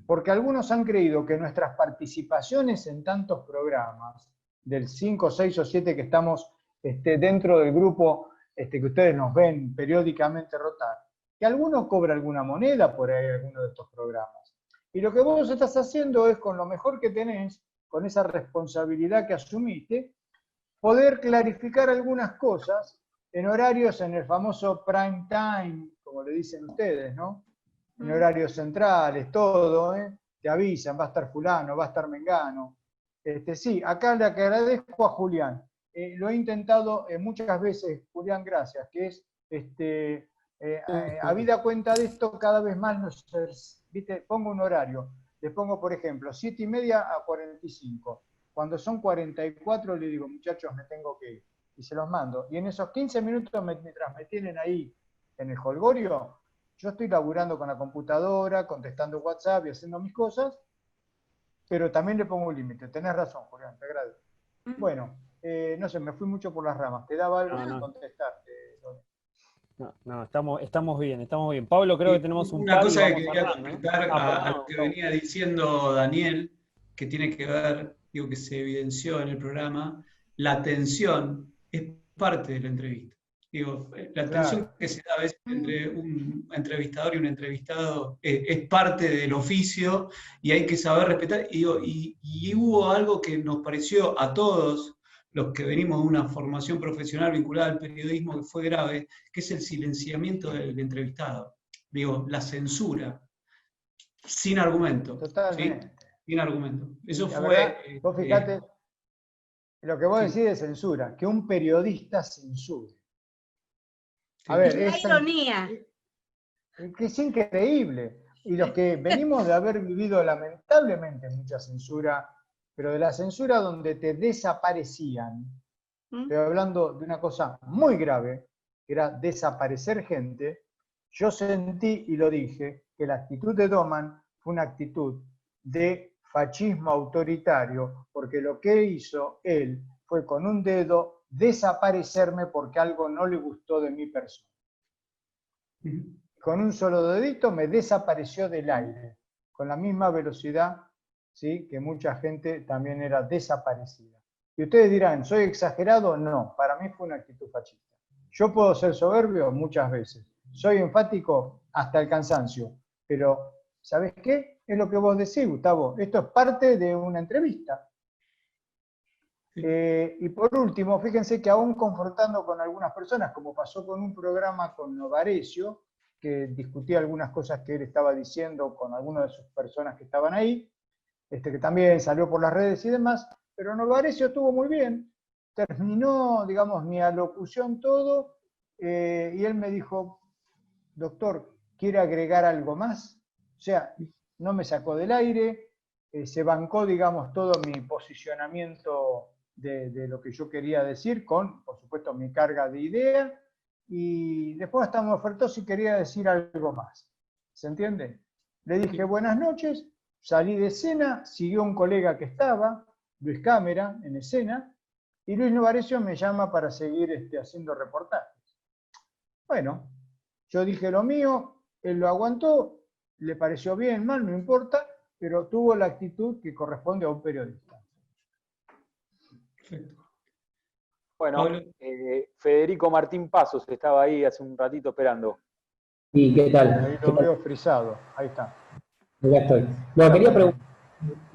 Porque algunos han creído que nuestras participaciones en tantos programas, del 5, 6 o 7 que estamos dentro del grupo que ustedes nos ven periódicamente rotar, que alguno cobra alguna moneda por ahí en alguno de estos programas. Y lo que vos estás haciendo es, con lo mejor que tenés, con esa responsabilidad que asumiste, poder clarificar algunas cosas en horarios, en el famoso prime time, como le dicen ustedes, ¿no? En horarios centrales, todo, te avisan, va a estar fulano, va a estar mengano. Sí, acá le agradezco a Julián. Lo he intentado muchas veces, Julián, gracias, que es, habida cuenta de esto, cada vez más, ¿viste? Pongo un horario. Les pongo, por ejemplo, 7:30 a 45. Cuando son 44, le digo, muchachos, me tengo que ir. Y se los mando. Y en esos 15 minutos, mientras me tienen ahí en el jolgorio, yo estoy laburando con la computadora, contestando WhatsApp y haciendo mis cosas, pero también le pongo un límite. Tenés razón, Julián, te agradezco. Bueno, no sé, me fui mucho por las ramas. Te daba algo sin contestarte. No, estamos bien, estamos bien. Pablo, creo que tenemos un Una cosa que y quería vamos completar a lo que venía diciendo Daniel, que tiene que ver, digo, que se evidenció en el programa, la atención es parte de la entrevista. Digo, la atención que se da a veces entre un entrevistador y un entrevistado es parte del oficio y hay que saber respetar. Y hubo algo que nos pareció a todos los que venimos de una formación profesional vinculada al periodismo que fue grave, que es el silenciamiento del entrevistado. Digo, la censura, sin argumento. Totalmente. ¿Sí? Sin argumento. Eso la fue... verdad, vos fijate, lo que vos decís de censura, que un periodista censure. A ver, la ironía. Que es increíble. Y los que venimos de haber vivido lamentablemente mucha censura, pero de la censura donde te desaparecían, estoy hablando de una cosa muy grave, que era desaparecer gente, yo sentí y lo dije, que la actitud de Doman fue una actitud de fascismo autoritario, porque lo que hizo él fue con un dedo desaparecerme porque algo no le gustó de mi persona. Con un solo dedito me desapareció del aire, con la misma velocidad, ¿sí?, que mucha gente también era desaparecida. Y ustedes dirán, ¿soy exagerado? No, para mí fue una actitud fascista. Yo puedo ser soberbio muchas veces, soy enfático hasta el cansancio, pero ¿sabés qué? Es lo que vos decís, Gustavo, esto es parte de una entrevista. Y por último, fíjense que aún confrontando con algunas personas, como pasó con un programa con Novarecio, que discutía algunas cosas que él estaba diciendo con algunas de sus personas que estaban ahí, que también salió por las redes y demás, pero Novarecio estuvo muy bien, terminó, digamos, mi alocución todo, y él me dijo, doctor, ¿quiere agregar algo más? O sea, no me sacó del aire, se bancó, digamos, todo mi posicionamiento de lo que yo quería decir, con, por supuesto, mi carga de idea, y después hasta me ofertó si quería decir algo más. ¿Se entiende? Le dije buenas noches, salí de escena, siguió un colega que estaba, Luis Cámara, en escena, y Luis Novarecio me llama para seguir haciendo reportajes. Bueno, yo dije lo mío, él lo aguantó, le pareció bien, mal, no importa, pero tuvo la actitud que corresponde a un periodista. Perfecto. Bueno, Federico Martín Pasos estaba ahí hace un ratito esperando. Sí, ¿qué tal? Ahí lo veo frisado, ahí está. Ya estoy. No, quería preguntar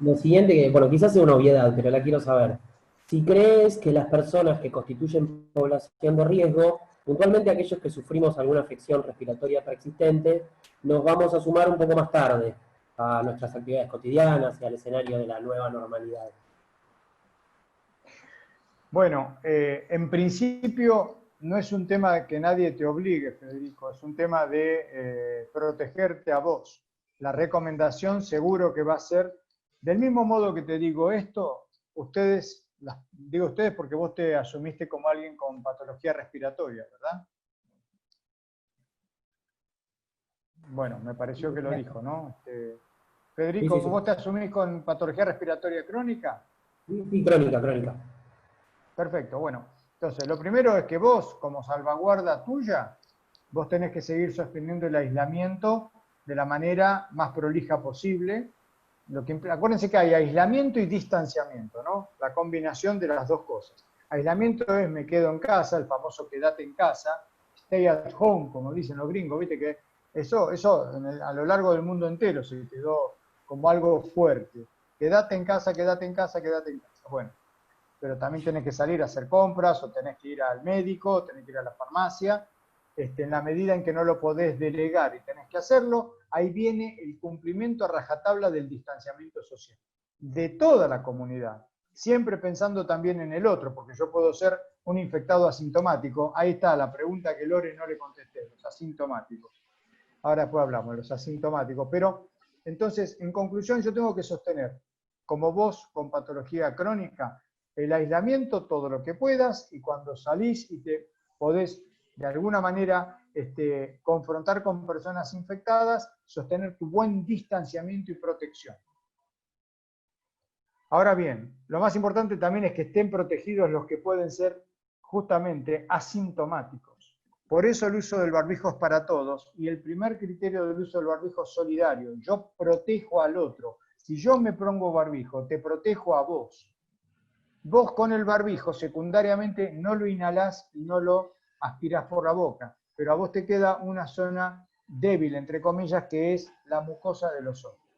lo siguiente, que, bueno, quizás sea una obviedad, pero la quiero saber. Si crees que las personas que constituyen población de riesgo, puntualmente aquellos que sufrimos alguna afección respiratoria preexistente, nos vamos a sumar un poco más tarde a nuestras actividades cotidianas y al escenario de la nueva normalidad. Bueno, en principio no es un tema que nadie te obligue, Federico, es un tema de protegerte a vos. La recomendación seguro que va a ser, del mismo modo que te digo esto, ustedes, digo ustedes porque vos te asumiste como alguien con patología respiratoria, ¿verdad? Bueno, me pareció que lo dijo, ¿no? Federico, Sí. ¿vos te asumís con patología respiratoria crónica? Sí, crónica. Perfecto, bueno. Entonces, lo primero es que vos, como salvaguarda tuya, vos tenés que seguir sosteniendo el aislamiento de la manera más prolija posible. Acuérdense que hay aislamiento y distanciamiento, ¿no? La combinación de las dos cosas. Aislamiento es me quedo en casa, el famoso quédate en casa, stay at home, como dicen los gringos, viste que eso a lo largo del mundo entero se quedó como algo fuerte. Quédate en casa, quédate en casa, quédate en casa. Bueno. pero también tenés que salir a hacer compras, o tenés que ir al médico, o tenés que ir a la farmacia. En la medida en que no lo podés delegar y tenés que hacerlo, ahí viene el cumplimiento a rajatabla del distanciamiento social, de toda la comunidad, siempre pensando también en el otro, porque yo puedo ser un infectado asintomático. Ahí está la pregunta que Lore no le contesté, los asintomáticos. Ahora después hablamos de los asintomáticos, pero entonces, en conclusión, yo tengo que sostener, como vos con patología crónica, el aislamiento todo lo que puedas, y cuando salís y te podés de alguna manera confrontar con personas infectadas, sostener tu buen distanciamiento y protección. Ahora bien, lo más importante también es que estén protegidos los que pueden ser justamente asintomáticos. Por eso el uso del barbijo es para todos, y el primer criterio del uso del barbijo es solidario. Yo protejo al otro. Si yo me pongo barbijo, te protejo a vos. Vos con el barbijo secundariamente no lo inhalás y no lo aspirás por la boca, pero a vos te queda una zona débil, entre comillas, que es la mucosa de los ojos.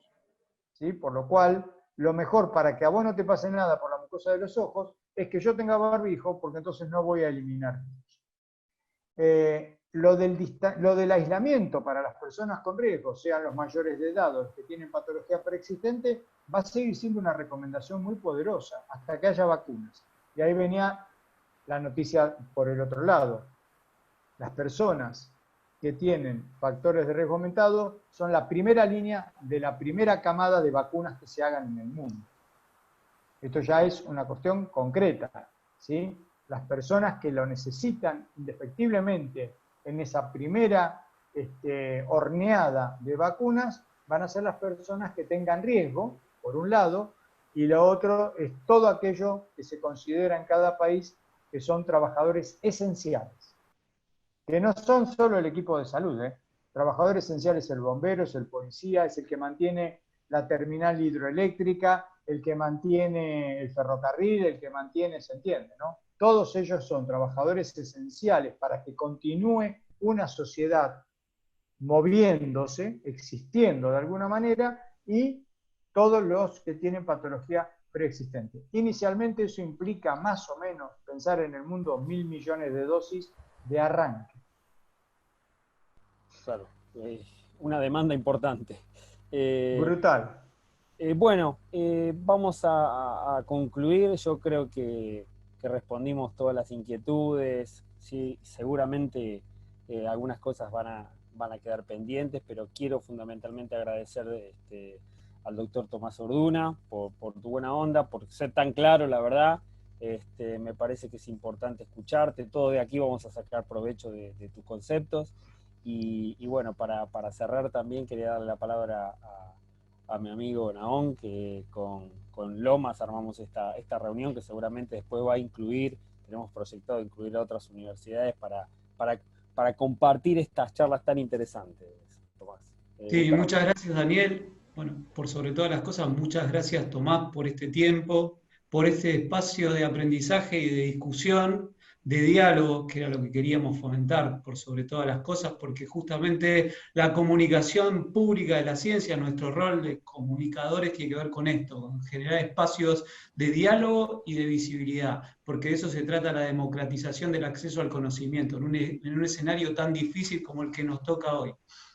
¿Sí? Por lo cual, lo mejor para que a vos no te pase nada por la mucosa de los ojos es que yo tenga barbijo, porque entonces no voy a eliminar. Lo del aislamiento para las personas con riesgo, sean los mayores de edad o los que tienen patología preexistente, va a seguir siendo una recomendación muy poderosa hasta que haya vacunas. Y ahí venía la noticia por el otro lado. Las personas que tienen factores de riesgo aumentado son la primera línea de la primera camada de vacunas que se hagan en el mundo. Esto ya es una cuestión concreta, ¿sí? Las personas que lo necesitan indefectiblemente en esa primera horneada de vacunas van a ser las personas que tengan riesgo, por un lado, y lo otro es todo aquello que se considera en cada país que son trabajadores esenciales, que no son solo el equipo de salud, Trabajador esencial es el bombero, es el policía, es el que mantiene la terminal hidroeléctrica, el que mantiene el ferrocarril, el que mantiene, se entiende, ¿no? Todos ellos son trabajadores esenciales para que continúe una sociedad moviéndose, existiendo de alguna manera, y todos los que tienen patología preexistente. Inicialmente eso implica más o menos pensar en el mundo 1.000 millones de dosis de arranque. Claro, una demanda importante. Brutal. Bueno, vamos a concluir. Yo creo que respondimos todas las inquietudes. Sí, seguramente algunas cosas van a quedar pendientes, pero quiero fundamentalmente agradecer al doctor Tomás Orduna por tu buena onda, por ser tan claro, la verdad. Me parece que es importante escucharte. Todo de aquí vamos a sacar provecho de tus conceptos. Y bueno, para cerrar también quería darle la palabra a mi amigo Naón, que con Lomas armamos esta reunión que seguramente después va a incluir, tenemos proyectado incluir a otras universidades para compartir estas charlas tan interesantes, Tomás. Sí, muchas gracias, Daniel. Bueno, por sobre todas las cosas, muchas gracias, Tomás, por este tiempo, por este espacio de aprendizaje y de discusión, de diálogo, que era lo que queríamos fomentar por sobre todas las cosas, porque justamente la comunicación pública de la ciencia, nuestro rol de comunicadores tiene que ver con esto, con generar espacios de diálogo y de visibilidad, porque de eso se trata la democratización del acceso al conocimiento, en un escenario tan difícil como el que nos toca hoy.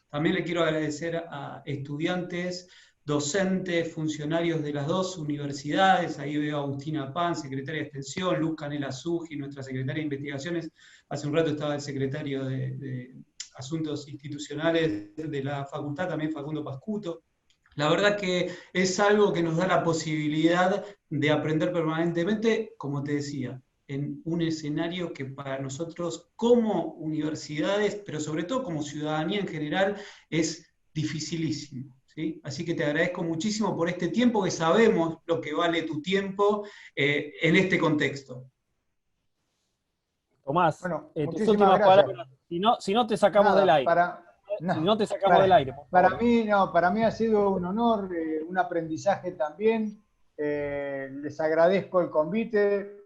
También le quiero agradecer a estudiantes, docentes, funcionarios de las dos universidades. Ahí veo a Agustina Pan, secretaria de Extensión, Luz Canela Suji, nuestra secretaria de Investigaciones. Hace un rato estaba el secretario de Asuntos Institucionales de la facultad, también Facundo Pascuto. La verdad que es algo que nos da la posibilidad de aprender permanentemente, como te decía, en un escenario que para nosotros como universidades, pero sobre todo como ciudadanía en general, es dificilísimo. ¿Sí? Así que te agradezco muchísimo por este tiempo, que sabemos lo que vale tu tiempo en este contexto. Tomás, bueno, tus últimas palabras, si no te sacamos del aire. Si no te sacamos del aire. Para mí ha sido un honor, un aprendizaje también. Les agradezco el convite,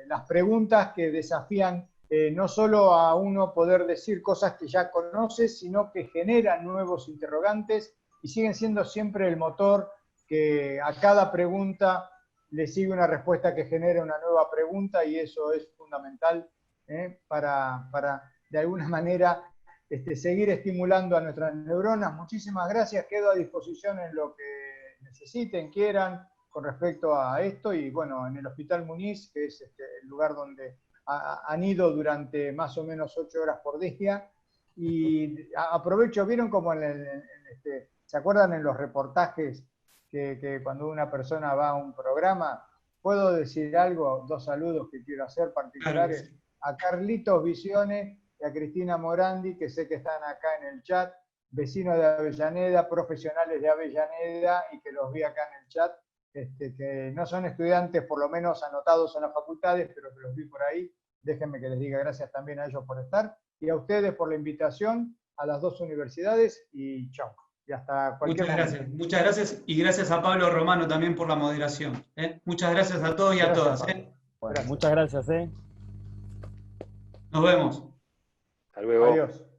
las preguntas que desafían no solo a uno poder decir cosas que ya conoces, sino que generan nuevos interrogantes y siguen siendo siempre el motor que a cada pregunta le sigue una respuesta que genere una nueva pregunta, y eso es fundamental para de alguna manera seguir estimulando a nuestras neuronas. Muchísimas gracias, quedo a disposición en lo que necesiten, quieran, con respecto a esto, y bueno, en el Hospital Muniz, que es el lugar donde han ido durante más o menos 8 horas por día, y aprovecho, ¿vieron como se acuerdan en los reportajes que cuando una persona va a un programa? ¿Puedo decir algo? 2 saludos que quiero hacer particulares. Claro. A Carlitos Visione y a Cristina Morandi, que sé que están acá en el chat, vecinos de Avellaneda, profesionales de Avellaneda, y que los vi acá en el chat, que no son estudiantes, por lo menos anotados en las facultades, pero que los vi por ahí. Déjenme que les diga gracias también a ellos por estar, y a ustedes por la invitación, a las 2 universidades, y chao. Y hasta cualquier momento. Muchas gracias, y gracias a Pablo Romano también por la moderación. Muchas gracias a todos y a todas. Bueno, muchas gracias. Nos vemos. Hasta luego. Adiós.